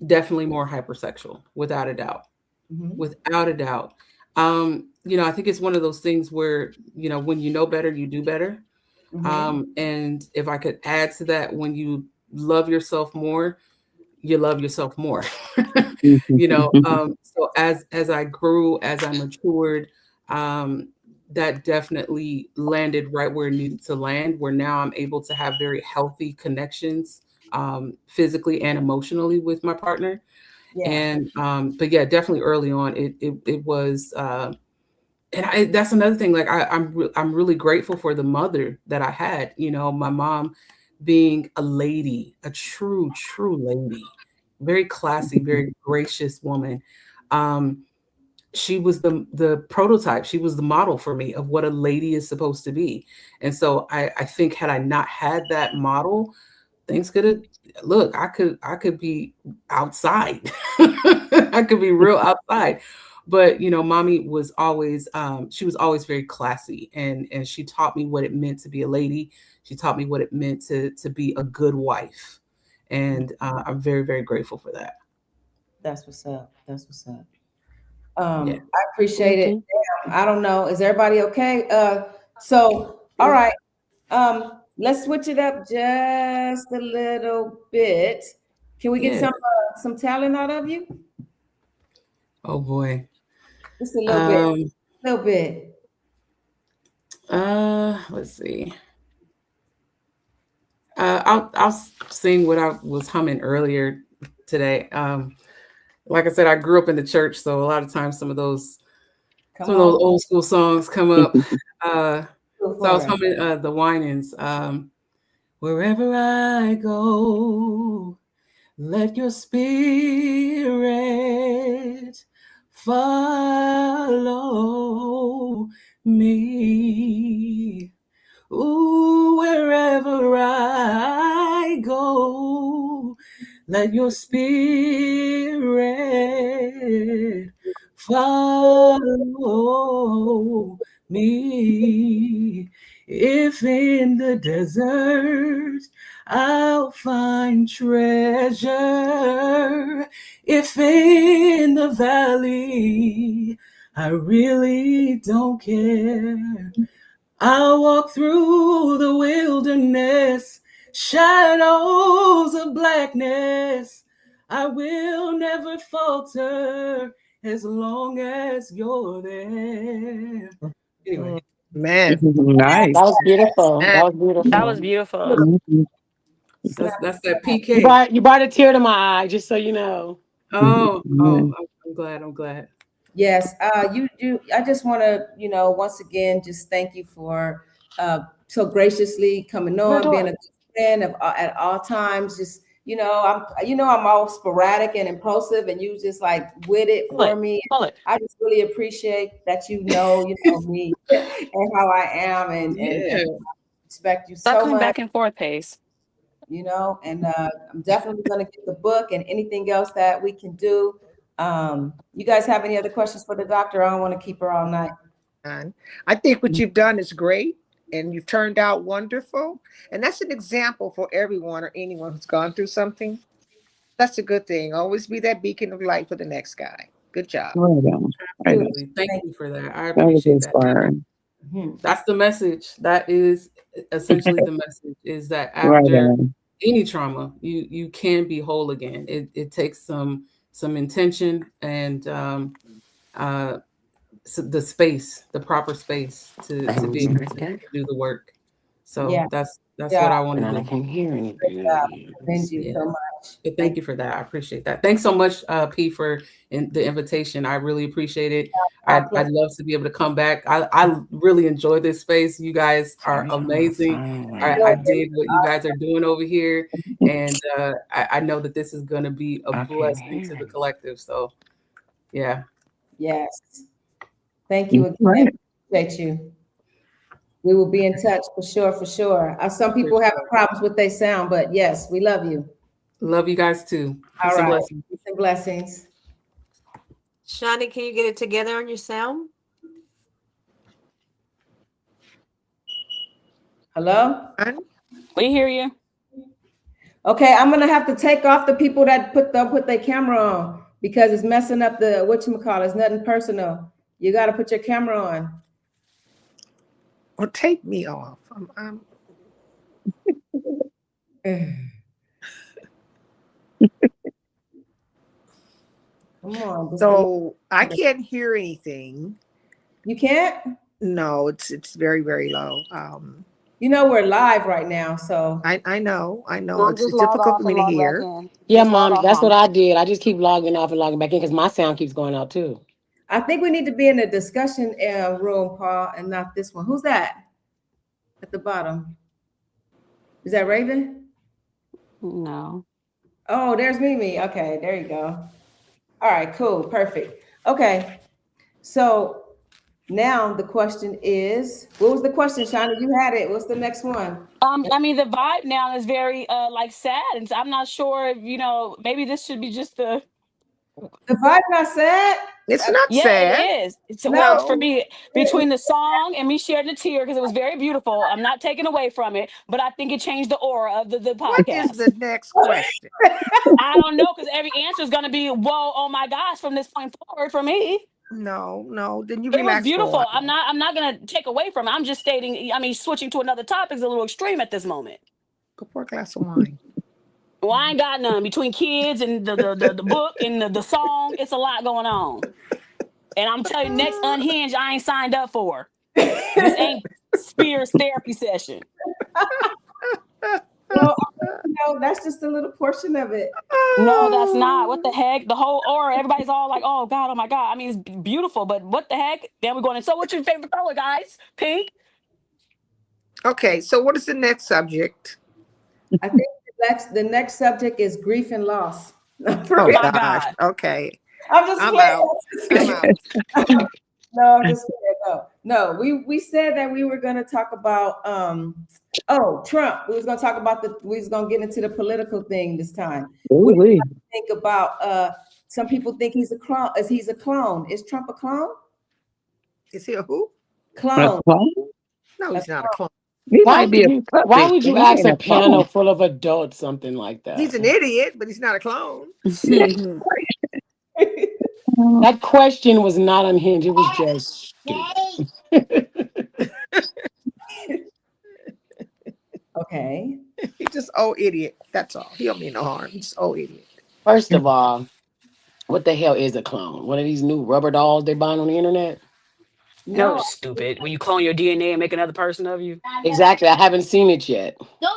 definitely more hypersexual, without a doubt. Mhm. Without a doubt. I think it's one of those things where, when you know better, you do better. Mhm. And if I could add to that, when you love yourself more, you love yourself more. So as I grew, as I matured, um, that definitely landed right where it needed to land, where now I'm able to have very healthy connections, physically and emotionally with my partner. Yeah. And but yeah, definitely early on, it was. That's another thing. Like I'm really grateful for the mother that I had. My mom being a lady, a true lady, very classy, very gracious woman. Um, she was the prototype. She was the model for me of what a lady is supposed to be. And so I think had I not had that model, things could have look. I could be outside. I could be real outside. But mommy was always she was always very classy, and she taught me what it meant to be a lady. She taught me what it meant to be a good wife, and I'm very, very grateful for that. That's what's up. That's what's up. Yeah. I appreciate it. Mhm. Damn, I don't know. Is everybody okay? So all right. Let's switch it up just a little bit. Can we get Yeah. some talent out of you? Oh boy. Just a little bit. Um. A little bit. Let's see. I'll sing what I was humming earlier today. Like I said, I grew up in the church, so a lot of times Come some of those on. old school songs come up. Uh, Go so I for was it. humming the Winans. Wherever I go, let your spirit follow me. Ooh, wherever I go, let your spirit follow me. If in the desert I'll find treasure, if in the valley I really don't care. I'll walk through the wilderness, shadows of blackness. I will never falter as long as you're there. Anyway, Man. Nice. That was beautiful. Man. That was That was beautiful. beautiful. Mhm. that's that You PK. brought a tear to my eye, just so you know. Oh, I'm glad. I'm glad. Yes, you. I just want to, once again, just thank you for so graciously coming The on, being a door. good friend at all times. Just, I'm all sporadic and impulsive, and you just like with it Pull for it. me. Pull it. I just really appreciate that you know me and how I am, and Yeah. respect you Stop so coming much. back and forth, Pace. And I'm definitely going to get the book and anything else that we can do. You guys have any other questions for the doctor? I don't want to keep her all night. I think what you've done is great. and you've turned out wonderful. And that's an example for everyone or anyone who's gone through something. That's a good thing. Always be that beacon of light for the next guy. Good job. Right on. Right on. Absolutely. Thank you for that. I That was appreciate that. inspiring. That's the message. That is essentially the message, is that Right after on. any trauma, you can be whole again. It takes some intention and so the space, the proper space to be able to do the work. So Yeah. that's Yeah. what I want And to I do. can't hear anything. Thank you Yeah. so much. But thank you for that. I appreciate that. Thanks so much, P, for the invitation. I really appreciate it. I'd love to be able to come back. I really enjoy this space. You guys are amazing. I dig what you guys are doing over here. And I know that this is going to be a blessing to the collective. So, yeah. Yes. Thank you again. Right. Appreciate you. We will be in touch for sure, for sure. Some people have problems with their sound, but yes, we love you. Love you guys too. All Peace and right. blessings. Peace and blessings. Shawnee, can you get it together on your sound? Hello? We hear you. Okay, I'm gonna have to take off the people that put their camera on because it's messing up the whatchamacallit. It's nothing personal. You gotta put your camera on. Or take me off. Come on. So I can't hear anything. You can't? No, it's very, very low. You know we're live right now, so I know. Mom, It's just log difficult off for me and to log back hear. in. Yeah, Just log Mom, off, that's Mom. what I did. I just keep logging off and logging back in because my sound keeps going out too. I think we need to be in a discussion room, Paul, and not this one. Who's that at the bottom? Is that Raven? No. Oh, there's Mimi. Okay, there you go. All right, cool, perfect. Okay, so now the question is, what was the question, Shana? You had it. What's the next one? I mean, the vibe now is very like sad, and I'm not sure if maybe this should be just the. The vibe not sad? It's not Yeah, sad. it is. No. For me, between the song and me sharing the tear, because it was very beautiful. I'm not taking away from it, but I think it changed the aura of the What is podcast. the next question? I don't know, because every answer is going to be, whoa, oh my gosh, from this point forward for me. No. Then you It was relax for a beautiful. while. I'm not going to take away from it. I'm just stating, I mean, switching to another topic is a little extreme at this moment. Go pour a glass of wine. Well, I ain't got none. Between kids and the book and the song, it's a lot going on. And I'm telling you, next Unhinged, I ain't signed up for. This ain't Spears therapy session. Well, that's just a little portion of it. No, that's not. What the heck? The whole aura, everybody's all like, oh God, oh my God. I mean, it's beautiful, but what the heck? Then we're going in. So what's your favorite color, guys? Pink? Okay, so what is the next subject? I think the next subject is grief and loss. Oh my gosh. God. Okay. I'm just I'm playing. out. I'm out. No, I'm just kidding. No, we said that we were gonna talk about Trump. We was gonna talk about we was gonna get into the political thing this time. What do you think about some people think he's a clone? He's a clone. Is Trump a clone? Is he a who? Clone. No, he's not a clone. He might be a puppet. Why would you but he ask ain't a panel clone. full of adults something like that? He's an idiot, but he's not a clone. That question was not unhinged. It was just stupid. Okay. He's just old idiot. That's all. He don't mean no harm. He's just old idiot. First of all, what the hell is a clone? One of these new rubber dolls they're buying on the internet? No, stupid. When you clone your DNA and make another person of you. Exactly. I haven't seen it yet. No.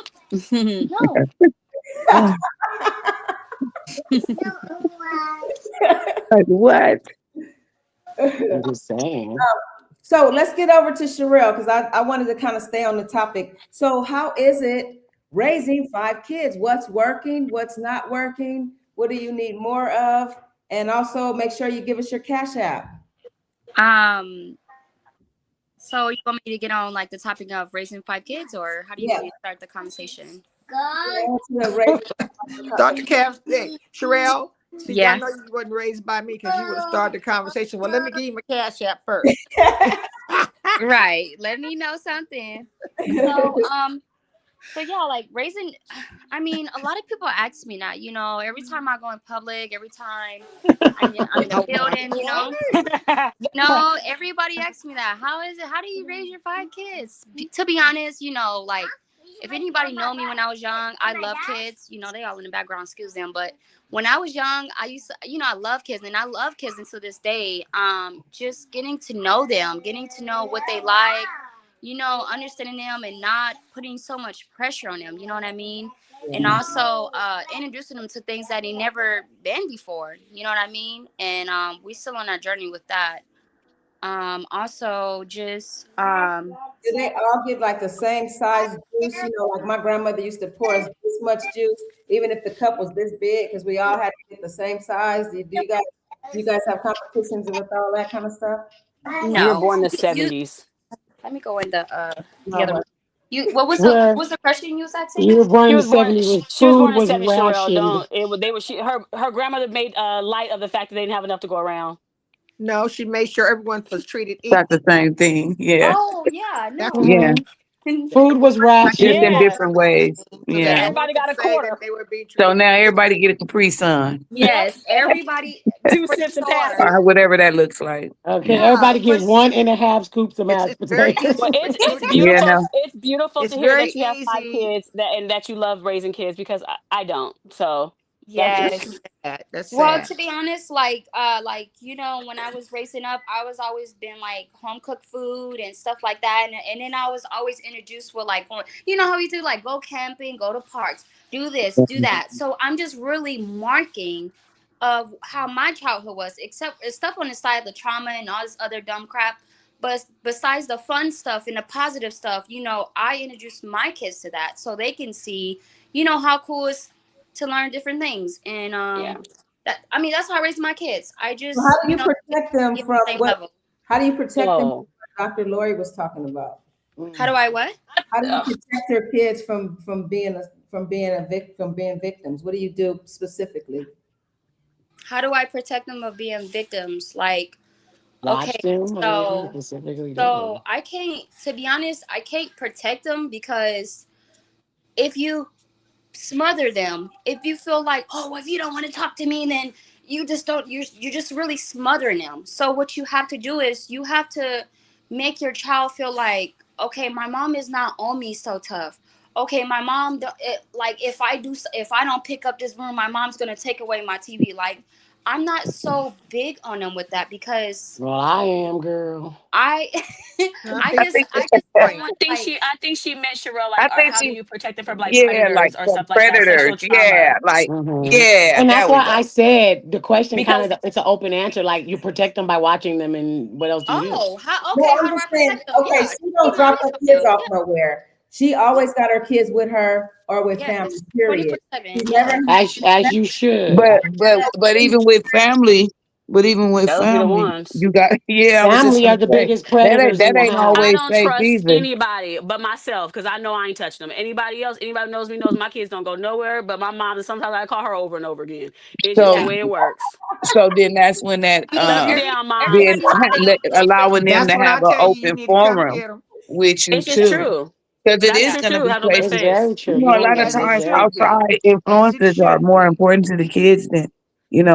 Like what? I'm just saying. So let's get over to Sherelle because I wanted to kind of stay on the topic. So how is it raising 5 kids? What's working? What's not working? What do you need more of? And also make sure you give us your Cash App. So you want me to get on like the topic of raising 5 kids, or how do you want me to start the conversation? Dr. Cass, hey, Sherelle, see, Yeah. I know you wasn't raised by me because you would have started the conversation. Well, let me give you my Cash App first. Right. Let me know something. So so yeah, like raising I mean, a lot of people ask me that, every time I go in public, every time I'm in the Oh, building, what? everybody asks me that. How do you raise your 5 kids? To be honest, like if anybody know me when I was young, I love kids. They all in the background, excuse them. But when I was young, I used to, I love kids and I love kids until this day. Just getting to know them, getting to know what they like, understanding them and not putting so much pressure on them. You know what I mean? And also introducing them to things that they never been before. You know what I mean? And we still on our journey with that. Also just Do they all get like the same size juice? Like my grandmother used to pour us this much juice, even if the cup was this big, because we all had to get the same size. Do you guys have competitions with all that kind of stuff? You were no. born in the You '70s. let me go in the No, other but room. You what was the Well, what was the question you was you asking? were born She in the was born. 70s when She was food born in was '70s, Sherelle. rationed. Don't it? They were. Her grandmother made light of the fact that they didn't have enough to go around. No, she made sure everyone was treated Not equal. the same thing. Yeah. Oh yeah, That's no. Yeah. Mhm. Food was like Just in rationed. Yeah, different ways. so that Yeah. everyone everybody could got a say that quarter. they were being So treated now equal. everybody get a Capri Sun Yes, Yep. everybody 2 for sips and pass sure. it. or whatever that looks like. Okay, Yeah. Yeah, everybody for get 1.5 scoops of It's mashed it's very potatoes. Well, easy for it's you it's to do Yeah. beautiful. that. No. It's beautiful It's to hear very that you have 5 easy. kids and that you love raising kids because I don't. So that's That's good. yes. sad. That's Well, sad. to be honest, when I was racing up, I was always been like home cooked food and stuff like that, and then I was always introduced with like, how you do like go camping, go to parks, do this, do that. So I'm just really marking of how my childhood was, except it's stuff on the side, the trauma and all this other dumb crap. But besides the fun stuff and the positive stuff, I introduced my kids to that so they can see, how cool it's to learn different things. And Yeah. that's how I raised my kids. I So how just, do you protect them be on from the same what? level. How do you protect them So from what Dr. Lori was talking about? How do I what? How do you ugh, protect your kids from being victims? What do you do specifically? How do I protect them of being victims? Like, Watch okay, them or anything so specifically? Don't so know. I can't. To be honest, I can't protect them because if you smother them, if you feel like, oh, if you don't want to talk to me, then you just don't. You're just really smothering them. So what you have to do is you have to make your child feel like, okay, my mom is not on me so tough. Okay, my mom, like if I don't pick up this room, my mom's gonna take away my TV. Like, I'm not so big on them with that because Well, I am, girl. I, No, I I think I just, think I just don't I want think like, she meant Sherelle like, I or think how do she you protect them from like yeah, like predators or from stuff like that, predators. sexual trauma? Yeah, like Hmm. yeah, And that's there we why I go. said the question kind Because of it's an open answer. Like you protect them by watching them, and what else do you do? oh, how No, okay, I'm how do just I saying, protect them? okay, Yeah, she keep don't my drop her kids real. off Yeah, nowhere. She always got her kids with her or with family, yes, period. She 24/7. never, Yeah, As you should. But even with family, but even with those be the family, ones. you got yeah. I was just Family are gonna the say biggest that ain't predators in that the ain't I always house. don't safe trust either. anybody but myself because I know I ain't touching them. Anybody else, anybody who knows my kids don't go nowhere. But my mom, and sometimes I call her over and over again. It's just the So yeah. way it works. then that's when that I mean, Love you, down, mom. then everybody knows they gonna get allowing them that's to when I have an tell you you open need to come forum get them. with you It's just too, true. because it That's is yeah, true going to too. be Have no big It's places. space. very true. You You know, a don't lot of get As it times very should true. be. outside As it influences are should more be. important to the kids than,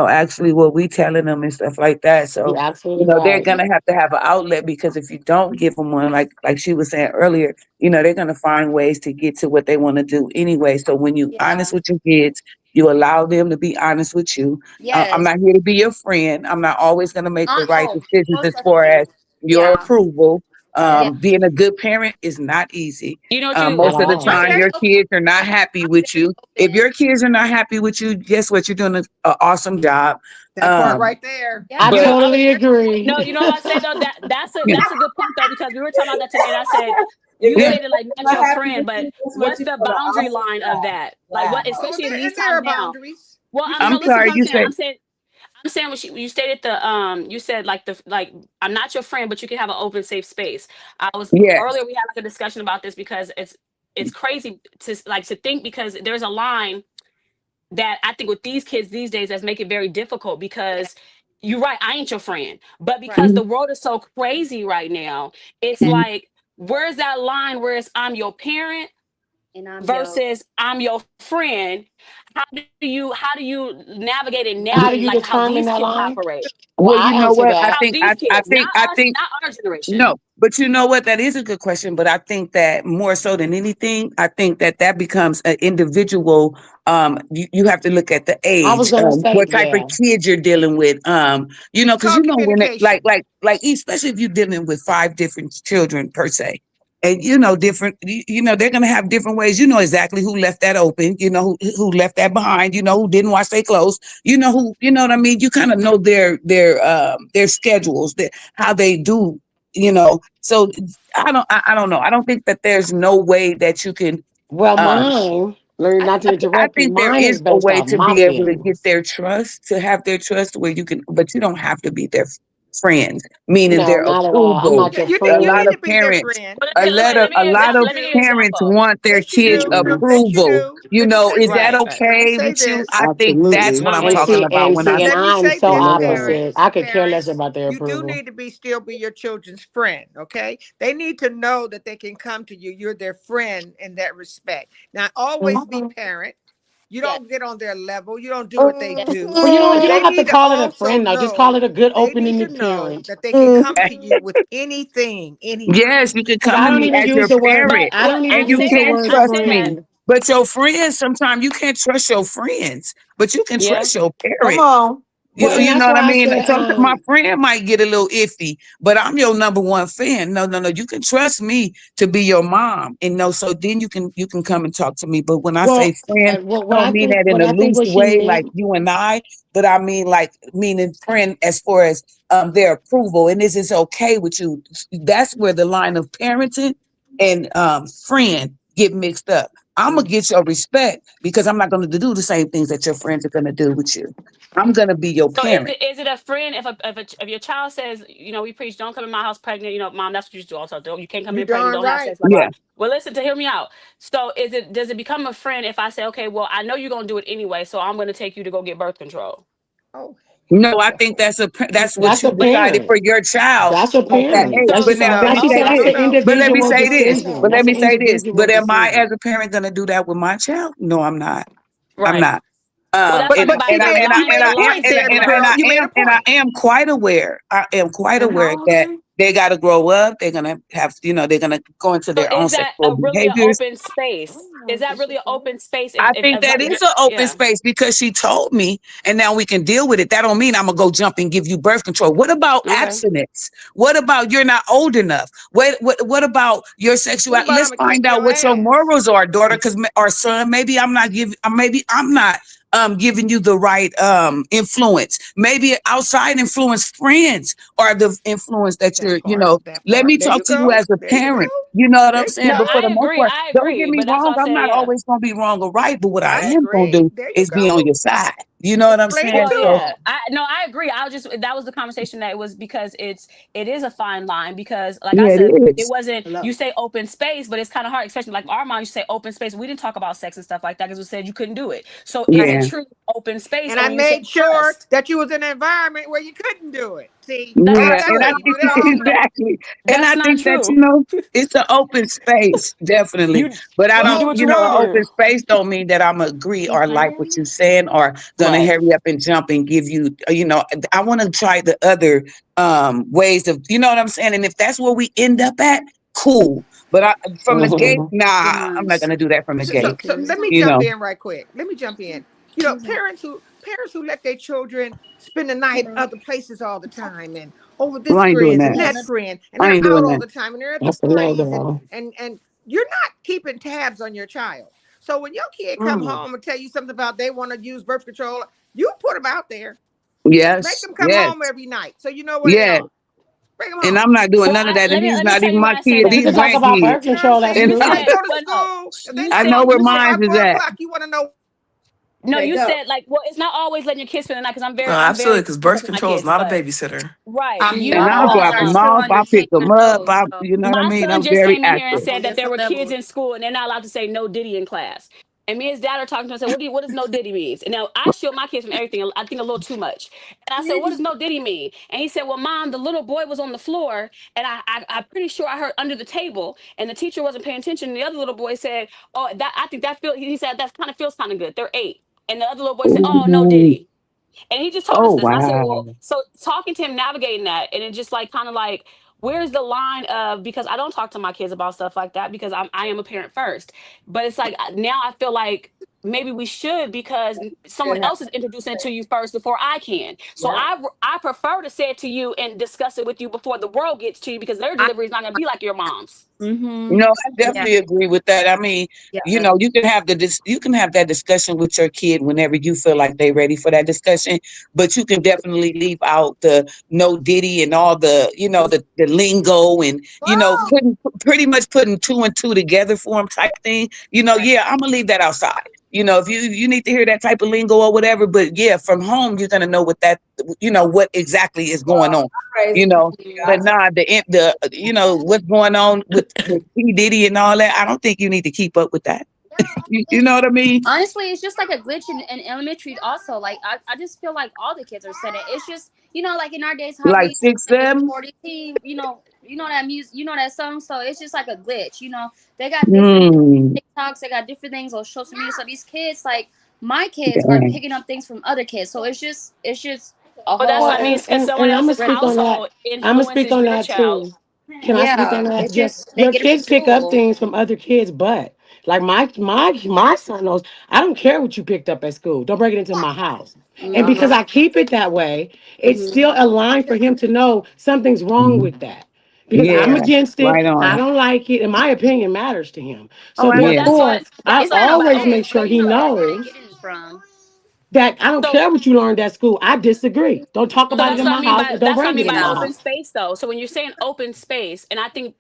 actually what we telling them and stuff like that. You're So, absolutely they're right. gonna have an outlet because if you don't give them one, like she was saying earlier, they're gonna find ways to get to what they want to do anyway. So when you honest yeah, with your kids, you allow them to be honest with you. I'm yes. not here to be your friend. I'm not always gonna make the right Oh, decisions most as far definitely. as your Yeah, approval. yeah. Being a good parent is not easy. You know what you? At Most of the all. My time, very your open. kids are not happy with Very you. If open. your kids are not happy with you, guess what? You're doing an awesome job. That part Um, right there. Yeah, I You know, but I was totally agree. no. You know what I say though. you That's a good point though because we were talking about that today, and I said if you your yeah, stated kids like are not not your happy friend, with but you, guess what? what's You're the doing an boundary awesome line of job. that? Like Wow. what, Oh, especially in these and there times are now. boundaries. Well, You no. I'm can't Listen, sorry. to what I'm You saying. said I'm saying what you stated you said like I'm not your friend, but you can have an open, safe space. I was yes. earlier we had like a discussion about this because it's crazy to think because there's a line that I think with these kids these days that's make it very difficult because you're right, I ain't your friend. But Right. because Mhm. the world is so crazy right now, it's Mhm. like, where's that line where it's I'm your parent And I'm yo. versus I'm your friend? How do you navigate and How do navigate you like how determine these that kids line? operate? Well, Well, you I know answer what? I that. How think these I kids, think not I us, think not our generation. no, but you know what? That is a good question. But I think that more so than anything, I think that that becomes an individual. You have to look at the I was age, gonna say, what type of yeah. kids you're dealing with. It's Because you called know when it communication. especially if you're dealing with five different children per se. And different. They're gonna have different ways. You know exactly who left that open. You know who left that behind. You know who didn't wash their clothes. You know who. You know what I mean. You kind of know their schedules, how they do. So I don't know. I don't think that there's no way that you can Well, um mine, Larry, not to I interrupt you, think there mine is is a based way off to my be able to get feelings. their trust, to have their trust where you can, but you don't have to be their friends, meaning No, their not at all. I'm approval. not Yeah, your A you lot need friend. of to be their parents, friend. But a let, Yes, let, you lot let, of let me do. a give you an lot Yes, example. you of Let me give you an do. parents example. want their Yes, you kids' do. Mhm. Yes, you approval. do. Let me say Is that Right. this. Let me okay say with you? this. I think that's Absolutely. what I'm And Wait. talking see, about and when I see, and Let me I'm say so this, Whoa. opposite. parents. I could care less Parents, about their you do approval. need to still be your children's friend. Okay, they need to know that they can come to you. You're their friend in that respect. Now, always be Mhm. parent. You Yes. don't get on their level. You don't do what they Well, Yes. do. you know what? But You they don't have to need to call it a also friend, though. Just call know. it a good They need opening to to know parent. that they can come to you with anything, anything. Yes, you can Because come I to don't me even as use your the word. But parent, I well, don't and even I you say use the can that. word I trust say that. me. friend. But your friends, sometimes you can't trust your friends, but you can Yeah. trust your Come parent. on. You, Well, and you that's know what I why I mean? said, Sometimes my friend might get a little iffy, but I'm your number one fan. No, no, no. You can trust me to be your mom, and no. So then you can come and talk to me. But when I say well, friend, what I don't I mean think, that in a loose what she way, like meant. you and I. But I mean like meaning friend as far as their approval, and is okay with you? That's where the line of parenting and friend get mixed up. I'm gonna get your respect because I'm not gonna do the same things that your friends are gonna do with you. I'm gonna be your So is parent. it is it a friend if your child says, we preach, don't come in my house pregnant, mom, that's what you do also. Don't, you can't come You in pregnant, darn don't have right. sex, blah blah. Yeah. Well, listen, to hear me out. So does it become a friend if I say, okay, well, I know you're gonna do it anyway, so I'm gonna take you to go get birth control? Oh, No, I think that's what That's you a decided parent. for your child That's a at that parent. age. That's So But now let like me she say said. no, That's this. an no, But let me individual say this. decision. But no. let That's me an say this. individual But am I decision. as a parent gonna do that with my child? No, I'm not. I'm right. not. Well, Um, that's and what But I'm you about. and I The made and I you line, and made the I a am line point is and I, there, very and I, and girl. I blurry. You made am a and I point. am quite aware. I am quite And aware how old are that they? they got to grow up. They're gonna have, they're gonna go into So their own is that sexual really an behaviors. open space? Is that really an open space? I think that is an open Yeah. space because she told me, and now we can deal with it. That don't mean I'm gonna go jump and give you birth control. What about Okay. abstinence? What about you're not old enough? What about your What sexuality? about I'm Let's gonna find kick out your what your ass? morals are, daughter, because or son. Maybe I'm not giving you the right influence. Maybe outside influence friends are the influence that That you're. part, that Let me part. There talk you to you go. as a There you go. parent. You know what I'm There you No, saying? But for go. the I most agree. part, I don't get agree. me But that's wrong. what I I'm say. not Yeah. always going to be wrong or right. But what I I am going to agree. do There you is be on go. your side. You know what I'm Explain it saying? Well, to So yeah, them. I no, I agree. That was the conversation, that it was because it is a fine line, because like I yeah, said, it it is. wasn't, you Hello. say open space, but it's kind of hard, especially like our mom, you say open space. We didn't talk about sex and stuff like that because we said you couldn't do it. So is Right. it Yeah, true open space, And or I when you say made sure trust? that you was in an environment where you couldn't do it. See, That's oh, not yeah, that's and I right. true. You do think that all the time. exactly, and That's I not think that true. it's an open space, definitely. You But I you don't, do Oh what you want an to no. open do. space don't mean that I'm agree He's or like playing. what you're saying or gonna Right. hurry up and jump and give you. I want to try the other ways of, you know what I'm saying. And if that's where we end up at, cool. But from the gate, Mhm. Good nah, I'm not night. gonna do that from the So, so, gate. so let me You jump know, in right quick. Let me jump in. Okay. Parents who let their children spend the night Bye. other places all the time and over well, this I ain't doing friends that. and Yeah. that friend and I they're ain't out doing all that. the time and they're at the That's a no parties and go. and and you're not keeping tabs on your child. So when your kid come Mm. home and tell you something about they want to use birth control, you put them out there. Make Yes, them come yes, home every night so you know where they yes. are. Bring them And home. I'm not doing Well, none of that. And these let me not tell even you my why I say kids, But you that. these can talk about grandkids. birth You know what I'm control. That's saying? You Just like good. said, go to well, no, school. If they you I come know said home where you before said mine about is four at. o'clock, you want to know. no, Okay, you go. said, like, well, it's not always letting your kids spend the night, because No, I'm absolutely, very because birth protective of my control is kids, not a but babysitter. right, I'm And not. I'll All drop are them still off. under I'll 10 pick them years up. old. So You know what I my mean? son I'm just very came in here and active. said that there different were kids levels. in school and they're not allowed to say no Diddy in class. And me and his dad are talking to him. I said, what does no diddy means? And now I shield my kids from everything. I think a little too much. And I said, what does no diddy mean? And he said, well, mom, the little boy was on the floor, and I'm pretty sure I heard under the table, and the teacher wasn't paying attention. And the other little boy said, oh, that I think that feel. He said that kind of feels kind of good. They're 8. And the other little boy said, oh, no Ooh. diddy. And he just told Oh us this. And I said, wow. well, so talking to him, navigating that, and it just like kind of like, where's the line of, because I don't talk to my kids about stuff like that because I am a parent first. But it's like now I feel like maybe we should, because someone else is introducing it to you first before I can. So Yeah. I prefer to say it to you and discuss it with you before the world gets to you, because their delivery is not going to be like your mom's. Mm-hmm. No, I Yeah. definitely agree with that. I mean, Yeah. you can have you can have that discussion with your kid whenever you feel like they're ready for that discussion, but you can definitely leave out the no diddy and all the, the lingo and, putting pretty much putting two and two together for them type thing. Right. Yeah, I'm gonna leave that outside. If you need to hear that type of lingo or whatever, but yeah, from home you're gonna know what exactly is going on. Praise You know, God. but nah, what's going on with P Diddy and all that. I don't think you need to keep up with that. You know what I mean? Honestly, it's just like a glitch in elementary. Also, like I just feel like all the kids are saying it. It's just like in our days how Like we 6'7". 40 team. You know that music. You know that song. So it's just like a glitch. They got different Mm, TikToks. They got different things on social media. So these kids, like my kids, are dang. picking up things from other kids. So it's just a But that's whole what I Well, mean, and, because and, someone and I'm gonna else's speak on that. household I'm gonna speak influences on your that child. too. Can I speak on yeah. that? It's Yeah, just they your get it from kids pick up school. things from other kids, but like my son knows. I don't care what you picked up at school. Don't bring it into my house. And because Mm-hmm. I keep it that way, it's Mm-hmm. still a line for him to know something's wrong Mhm. with that. Because I'm Yeah, against it. right I on. don't like it, and my opinion matters to him. So Oh, Well, Yeah, that's therefore, what I it's that's not what about always open make okay. sure space he though. Where they knows getting it from? that I don't So care what you learned at school. I disagree. Don't talk So about it that's in what I my mean house, by and don't bring it in my Yeah. open house. space, though. So when you're saying open space, and I think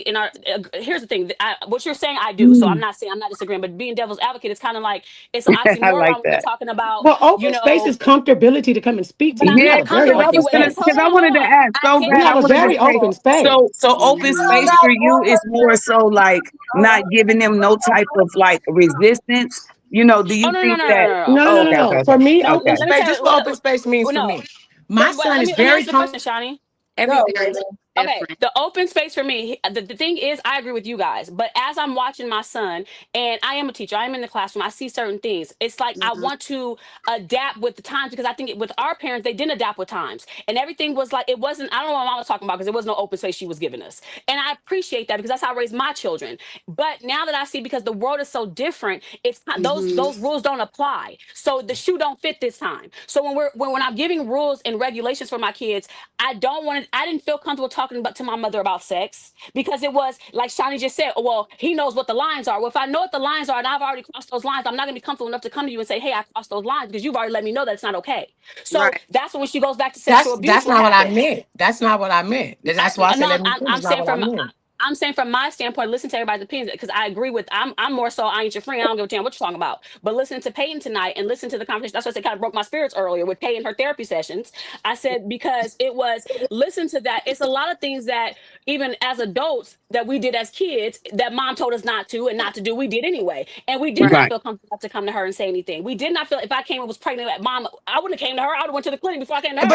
in our here's the thing, what you're saying, I do. So mm. I'm not disagreeing, but being devil's advocate, it's kind of like it's an I like oxymoron when you're that. talking about, Well, open space is comfortability to come and speak to but you. I'm We Yeah, have not a very because I comfortable open was with gonna, this. space. because I wanted to ask I so can't We bad. be I have a wanted to very say, open comfortable. space. so open Mm-hmm. space for you is more so like not giving them no type of like resistance. Do Oh you no no think no no that? no No, no, no. no, Okay, no, okay, no. For okay, me, No, open okay. let me space. tell This is you. what open space means for No, me. My but son is let me very answer the question, comfortable. Shawnee. Go, Every parent Raven. is Okay, different. the open space for me, the thing is, I agree with you guys, but as I'm watching my son, and I am a teacher, I am in the classroom, I see certain things. It's like I Mm-hmm. want to adapt with the times, because I think with our parents, they didn't adapt with times. And everything was like, it wasn't, I don't know what mom was talking about, because there was no open space she was giving us. And I appreciate that, because that's how I raised my children. But now that I see, because the world is so different, it's not, Mm-hmm. those rules don't apply. So the shoe don't fit this time. So when I'm giving rules and regulations for my kids, I didn't feel comfortable talking about to my mother about sex, because it was like Shani just said, oh, well, he knows what the lines are. Well, if I know what the lines are and I've already crossed those lines, I'm not gonna be comfortable enough to come to you and say, hey, I crossed those lines, because you've already let me know that it's not okay. So Right. that's when she goes back to sexual abuse, That's what not what I happens. meant. That's not what I meant. That's why I said No, let me finish. I'm Not saying what I from meant. I'm saying from my standpoint, listen to everybody's opinions, because I agree with I'm more so I ain't your friend. I don't give a damn what you're talking about. But listening to Peyton tonight and listen to the conversation, that's why I said kind of broke my spirits earlier with Peyton her therapy sessions. I said, because it was listen to that. It's a lot of things that even as adults that we did as kids that mom told us not to and not to do, we did anyway. And we did Right. not Right. feel comfortable enough to come to her and say anything. We did not feel, if I came and was pregnant, mom, I wouldn't have came to her. I would have went to the clinic before I came to her.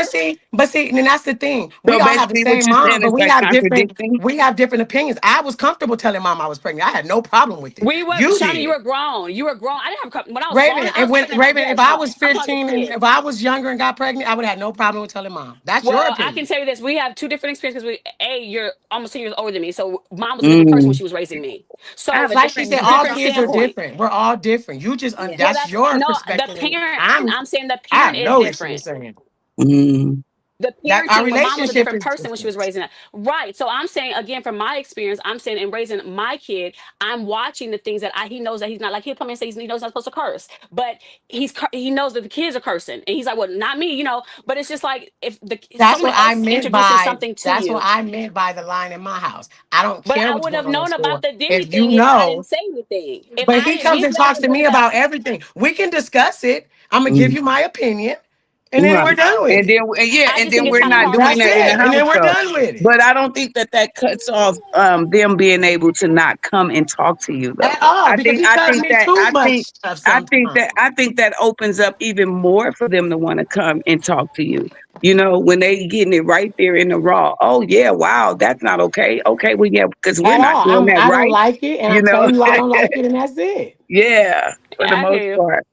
But see, and that's the thing. We So all have the basically, what same you're saying mom, but is we that have different. contradicting. We have different opinions. I was comfortable telling mom I was pregnant. I had no problem with it. We were, You Shawnee, you did. were grown. You were grown. I didn't have, when I was grown, Raven, I and was when pregnant. Raven, if Yes, I no, was I'm talking as a 15 and kid. if I was younger and got pregnant, I would have had no problem with telling mom. That's your Well, I can opinion. tell you this: we have two different experiences. You're almost 10 years older than me, so mom was a different person when Mm. she was raising me. I So have a Like she different said, all view. different kids are standpoint. different. We're all different. You just Yeah. Well, that's that's your no the perspective. And parent. I'm saying the I parent have is no issue with different. saying Mm. The that our parenting, but mom was a relationship different is person when she was different. raising it. Right. So I'm saying again, from my experience, I'm saying in raising my kid, I'm watching the things that he knows that he's not, like he'll come in and say he knows not supposed to curse, but he knows that the kids are cursing, and he's like, well, not me, But it's just like if That's someone what I else is meant introducing by something to that's what you. I meant by the line in my house. I don't But care I what's would have going on in known about school. the Diddy If you thing if I didn't know, say anything. If but I he didn't, me comes and and Dad talks was to me in the about everything. We can discuss it. I'm gonna give Mm. you my opinion. And then we're done with And it. then yeah, I and just think then it's we're kind of not hard to doing That's that in the it. And then we're household. done with it. But I don't think that cuts off them being able to not come and talk to you though. At all, I because think you I tell think me that too I much think stuff I sometimes. think that I think that opens up even more for them to want to come and talk to you. You know, when they getting it right there in the raw. Oh yeah, wow, that's not okay. Okay, well yeah, because we're At not all. doing that I don't right. like it, and You I'm know, telling you I don't like it, and that's it. yeah, for the Yeah, I hear most you. part.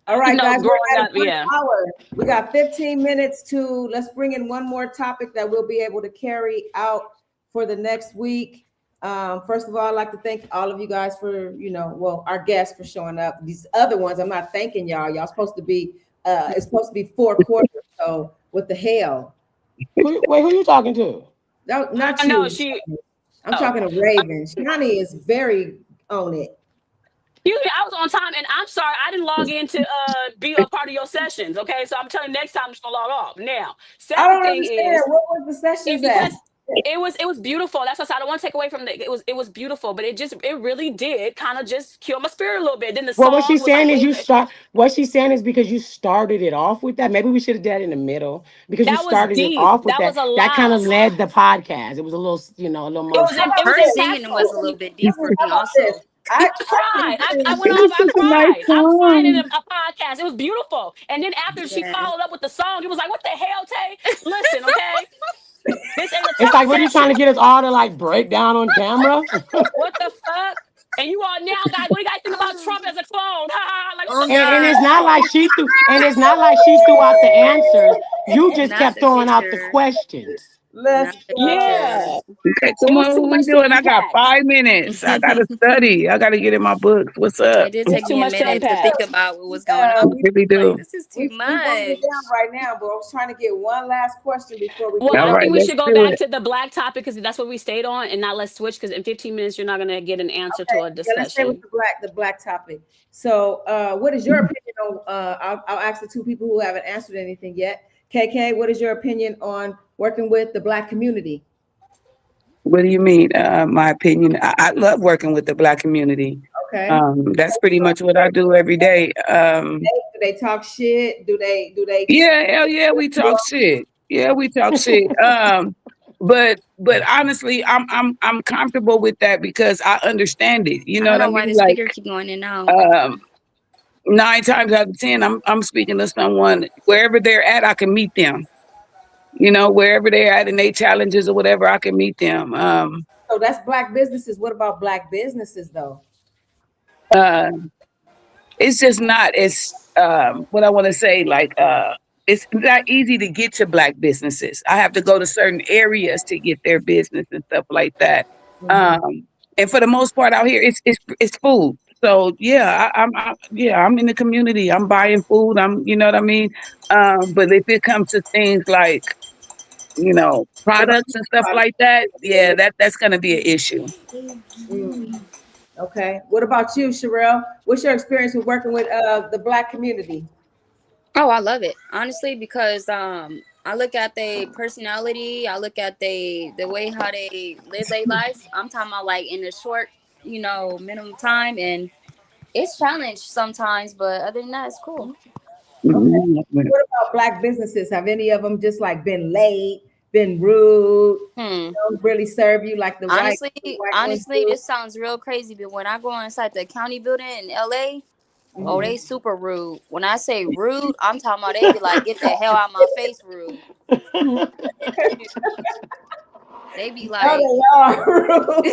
All I just right, know guys, growing we're at up, yeah. 1 hour. We got 15 minutes to, let's bring in one more topic that we'll be able to carry out for the next week. First of all, I'd like to thank all of you guys for, well, our guests for showing up. These other ones, I'm not thanking y'all. Y'all supposed to be, it's supposed to be 4 quarters. So what the hell? Wait, who you talking to? No, not I know you. she. I'm Oh, talking to Raven. Shani is very on it. excuse me. I was on time, and I'm sorry I didn't log in to be a part of your sessions. Okay, so I'm telling you next time I'm just gonna log off. Now, I second don't thing understand. is What was the sessions at? because it was beautiful. That's what I don't want to take away from it. It was beautiful, but it really did kind of just kill my spirit a little bit. Then the Well, what song she's was like saying is way you start. What she's saying is because you started it off with that. Maybe we should have done it in the middle because you that was started it deep. off with That that. was a That kind lot. of led the podcast. It was a little, a little It was How emotional. it about was Her this? singing was a impactful. little bit deep for How me about this? also. I I can cried. I sing. went It off. was I such a nice cried. I was crying in a, song. a podcast. It was beautiful. And then after she Yeah. followed up with the song, it was like, what the hell, Tay? Listen, okay? This ain't a It's talk like, what are you trying session. to get us all to like break down on camera? What the fuck? And you all now, guys, what do you guys think about Trump as a clone? Ha ha. Like, what Oh the And fuck it's not God. like is she threw, and it's not like she threw out the answers. You just Not kept the throwing out the picture. questions. Let's Not the going on? picture. Yeah. Okay, It come was on, too what we much to doing? I got unpack. 5 minutes. I gotta study. I gotta get in my books. What's up? It did It was take too me a much to minute to unpack. think about what we was going on. I we really Like, do. this is too we gonna get down much. right now, but I was trying to get one last question before we Well, get All I going. right, think we let's should go do back it. to the black topic because that's what we stayed on, and not let's switch because in 15 minutes you're not gonna get an answer Okay, to a yeah, let's stay with discussion. the black topic. So, what is your opinion on? I'll ask the two people who haven't answered anything yet. KK, what is your opinion on working with the black community? What do you mean? My opinion. I love working with the Black community. Okay. That's pretty much what I do every day. Do they talk shit? Do they? Yeah, hell yeah, we talk shit. Yeah, we talk shit. But honestly, I'm comfortable with that because I understand it. You I know don't what I know why mean? the Like, speaker keep going in and out. um, 9 times out of 10, I'm speaking to someone wherever they're at, I can meet them. You know, wherever they're at and they challenges or whatever, I can meet them. So that's black businesses. What about black businesses though? Uh, it's just not as what I want to say, like it's not easy to get to black businesses. I have to go to certain areas to get their business and stuff like that. Mhm. Um, and for the most part out here, it's food. So yeah, I'm in the community. I'm buying food. You know what I mean. But if it comes to things like products and stuff like that, yeah, that's gonna be an issue. Mm, okay. What about you, Sherelle? What's your experience with working with the black community? Oh, I love it. Honestly, because I look at their personality, I look at the way how they live their life. I'm talking about like in a short, minimum time, and it's challenged sometimes, but other than that, it's cool. Mhm. What about black businesses? Have any of them just like been late, been rude, Hmm. don't really serve you like Honestly, the white ones honestly, do? this sounds real crazy, but when I go inside the county building in LA, oh, Mhm. they super rude. When I say rude, I'm talking about they be like, get the hell out my face, rude. They be No, like, they are rude.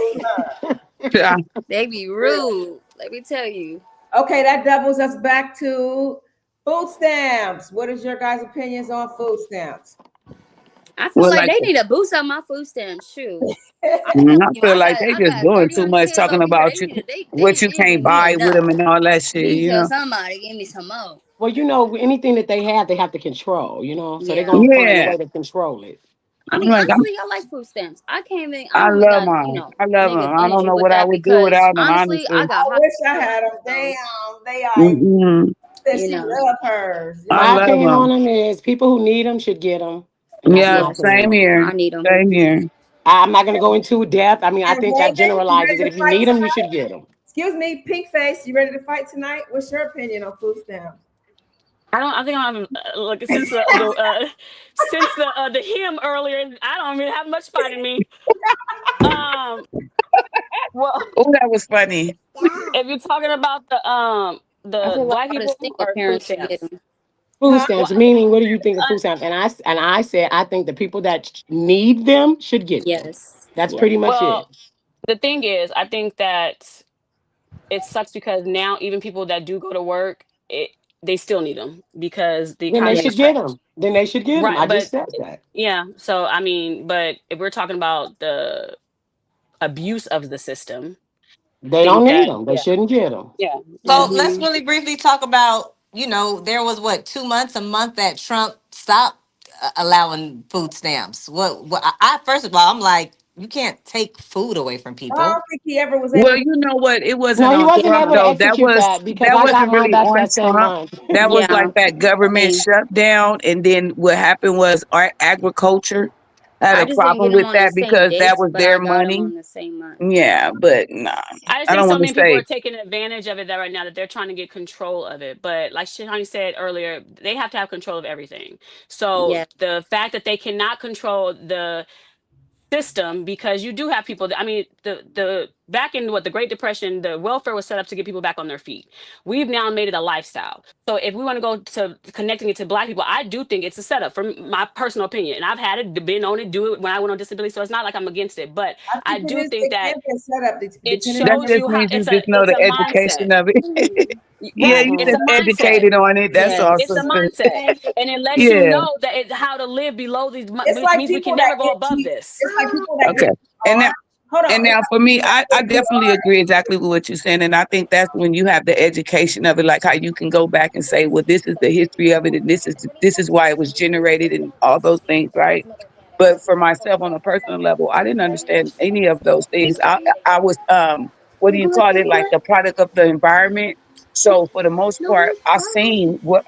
Yeah. they be rude. Let me tell you. Okay, that doubles us back to food stamps. What is your guys' opinions on food stamps? I feel Well, like like they need to boost up my food stamps. Shoot. I feel like they I just got doing too 31 much kids talking over here. about They you, need to what you they ain't can't giving me buy with them enough. and all that I shit, need to you tell know? somebody, give me some more. Well, anything that they have to control, so they're Yeah. gonna find a Yeah. way to control it. I I'm mean, like, honestly, I like food stamps. I can't even, I I don't even love got, mine. I love them. negative I don't energy know with what I that would do because without them, honestly, I honestly. I got hot wish I stuff, had them. so, Damn, they are. Mm-mm. Said you she know, love hers. I My love opinion on them. them is people who need them should get them, and that's Yeah, my yeah, opinion same on them. here. I need them. Same here. I'm not going to go into depth. I mean, I And think that Raven, you generalizes ready it. to If you fight need them, you tonight? should get them. Excuse me, pink face. You ready to fight tonight? What's your opinion on food stamps? I don't. I think I haven't look since the hymn earlier. I don't really have much fight in me. Um. Well, Oh, that was funny. if you're talking about I the feel like black all the people single or food parents should get stamps. them. Food Huh? stamps, Well, meaning what do you think of uh, food stamps? And I said I think the people that need them should get them. Yes. That's Yeah. pretty much it. well, the thing is, I think that it sucks because now even people that do go to work, they still need them because the Then they economy Yeah. is should get trash. them. Then they should get them. Right, I just but said that. yeah. So I mean, but if we're talking about the abuse of the system, They don't think need that them. They yeah, shouldn't get them. yeah, So yeah. let's Mhm. really briefly talk about, there was what, 2 months, a month that Trump stopped allowing food stamps. What I first of all, I'm like, you can't take food away from I don't people. think he ever was able Well, to. you know what? It wasn't No, he on wasn't able Trump to though. That execute was that because that I got wasn't mine really back on that same Trump. month. That was like Yeah. that government Same. shutdown, and then what happened was our agriculture had I a just didn't get problem them with on the that same because that dates, was but their I got them money. on the same month. Yeah, but nah, I just I think don't so want to many people are say. taking advantage of it that right now that they're trying to get control of it. But like Shani said earlier, they have to have control of everything. So Yeah. the fact that they cannot control the system because you do have people that, I mean, the back in what the Great Depression, the welfare was set up to get people back on their feet. We've now made it a lifestyle. So if we want to go to connecting it to black people, I do think it's a setup from my personal opinion. And I've had it, been on it, do it when I went on disability. So it's not like I'm against it, but I I think do think it can that be a setup it depending That on shows what just you how means you just know it's the a mindset. education of it. Yeah, Right. you It's Mhm. a just mindset. educated on it. That's all, Yes. It's a sister. mindset. And it lets you Yeah. know that how to live below these, it's which like means we people can that never go get above cheap. this. It's like people that Okay. get And art. Hold And on. It's now like for me, people that I get good definitely art. agree exactly with what you're saying. And I think that's when you have the education of it, like how you can go back and say, well, this is the history of it and this is why it was generated and all those things, right? But for myself on a personal level, I didn't understand any of those things. I was what do you call it? Like the product of the environment. So for the most part, I seen what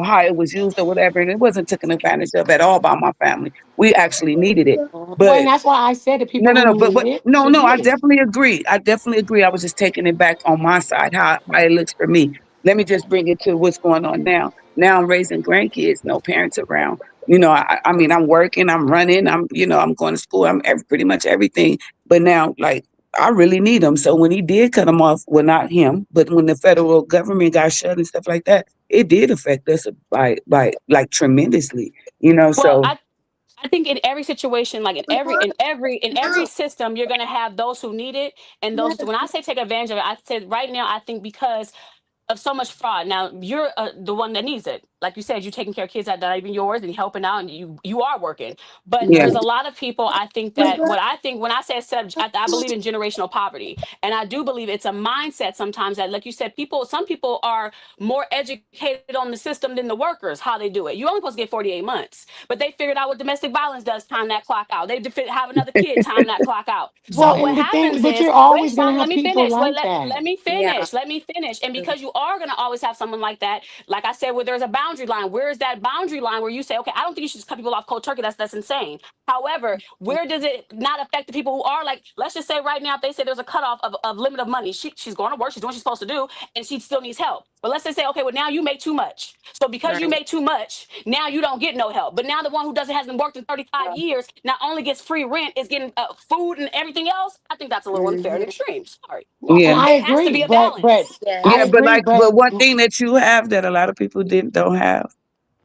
how it was used or whatever, and it wasn't taken advantage of at all by my family. We actually needed it. Well, and But that's why I said the no, people no, who no, but need it no, should no, I get it. definitely agree. I definitely agree. I was just taking it back on my side, how it looks for me. Let me just bring it to what's going on now. Now I'm raising grandkids, no parents around. I mean, I'm working, I'm running, I'm going to school, pretty much everything. But now, like, I really need them. So when he did cut them off, well, not him, but when the federal government got shut and stuff like that, it did affect us by like tremendously. Well, So I think in every situation, like in every system, you're gonna have those who need it and those. When I say take advantage of it, I said right now I think because of so much fraud. Now you're the one that needs it. Like you said, you're taking care of kids that are even yours and helping out, and you are working. But yeah, there's a lot of people. I think that what I think when I say I believe in generational poverty, and I do believe it's a mindset sometimes that, like you said, some people are more educated on the system than the workers. How they do it. You're only supposed to get 48 months, but they figured out what domestic violence does. Time that clock out. They have another kid. Time that clock out. Well, So yeah, what and the thing, happens but is, you're wait, always gonna Shani, let have me people finish. Wait, like let that. me Yeah. finish. Let me finish. And because you are going to always have someone like that, like I said, where there's a boundary line, where is that boundary line where you say, okay, I don't think you should just cut people off cold turkey. That's insane. However, where does it not affect the people who are like, let's just say right now, if they say there's a cutoff of limit of money, she's going to work, she's doing what she's supposed to do, and she still needs help. But let's just say, okay, well, now you make too much. So because you Right. make too much, now you don't get no help. But now the one who hasn't worked in 35 years not only gets free rent, is getting food and everything else. I think that's a little unfair and Mhm. extreme. Sorry. No, and yeah. I It has to agree, be a but balance. I Yeah, Yes. but agree, like, but but one thing that you have that a lot of people don't have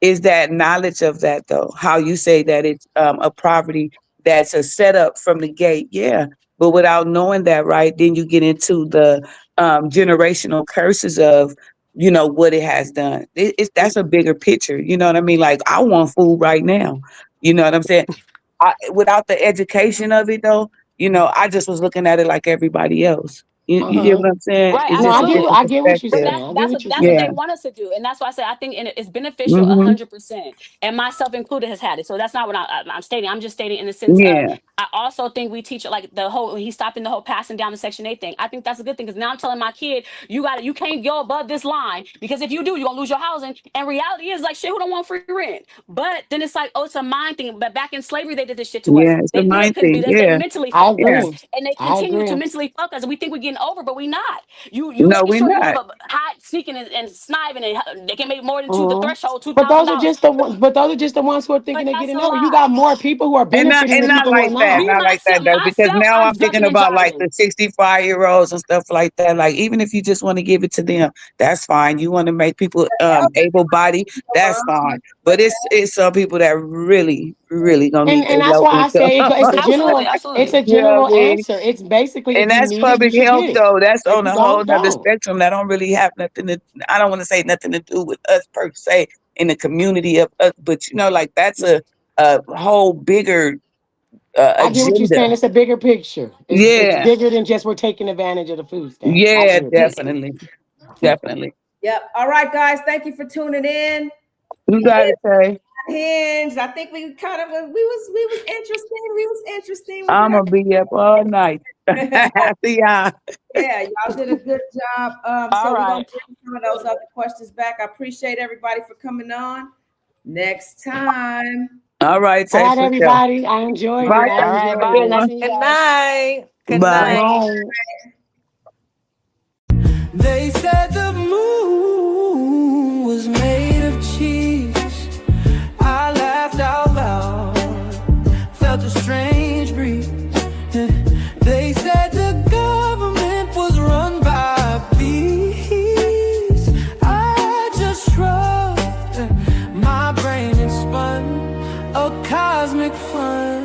is that knowledge of that, though. How you say that it's a poverty that's a setup from the gate, yeah. But without knowing that, right, then you get into the generational curses of what it has done. That's a bigger picture. You know what I mean? Like I want food right now. You know what I'm saying? Without the education of it, though, I just was looking at it like everybody else. You get uh-huh. what I'm saying? Right, It's No, just a absolutely. different I get what you're But perspective. saying. that's I get that's what what you're that's what Yeah. they saying. want us to do, and that's why I say I think it's beneficial Hmm. 100%. And myself included has had it. So that's not what I'm stating. I'm just stating in the sense of Yeah. I also think we teach it like the whole he's stopping the whole passing down the Section 8 thing. I think that's a good thing because now I'm telling my kid you can't go above this line because if you do you're gonna lose your housing. And reality is like shit who don't want free rent. But then it's like oh it's a mind thing. But back in slavery they did this shit to us. Yeah. It's a They knew they mind couldn't thing. beat us. They Yeah. mentally I fucked Yeah. us, agree. and they I continue to agree. mentally fuck us. And we think we're getting over, but we not. You No, making we're sure you not. have a high sneaking and sniping, and they can make more than the threshold But those are $2,000. just the ones. But those are just the ones who are thinking But they're that's getting a over. You lie. got more people who are benefiting And than not people who are like that, not. Me not like that though, because myself, now I'm I'm thinking ducking and about like driving. the 65-year-olds and stuff like that. Like even if you just want to give it to them, that's fine. You want to make people able body, that's fine. But it's some people that really gonna need And their that's local why I say income. Absolutely, it's a absolutely. You know what general I mean? answer. It's basically And if you that's need it, you public should health get it. though. That's If on you a whole nother don't. spectrum. That don't really have nothing to, I don't want to say nothing to do with us per se in the community of us, but you know, like that's a whole bigger I get what you're agenda. saying. It's a bigger picture. It's Yeah. bigger than just we're taking advantage of the food stamps. I Yeah, hear you. definitely. Definitely. Yep. All right, guys. Thank you for tuning in. You got it, Tay. Unhinged. I think we kind of we was interesting. We was interesting. We did I'm gonna be up all night. See y'all. yeah, y'all did a good job. All So we're gonna right. bring some of those other questions back. I appreciate everybody for coming on. Next time. All right, All Tay, right, for sure. everybody. I enjoyed Bye. it. I All right. enjoyed Bye. Good it. Nice one. to meet you Good guys. night. Good Bye. night. Bye. They said the moon was made of cheese. I laughed out loud, felt a strange breeze. They said the government was run by bees. I just shrugged, my brain had spun a cosmic fun.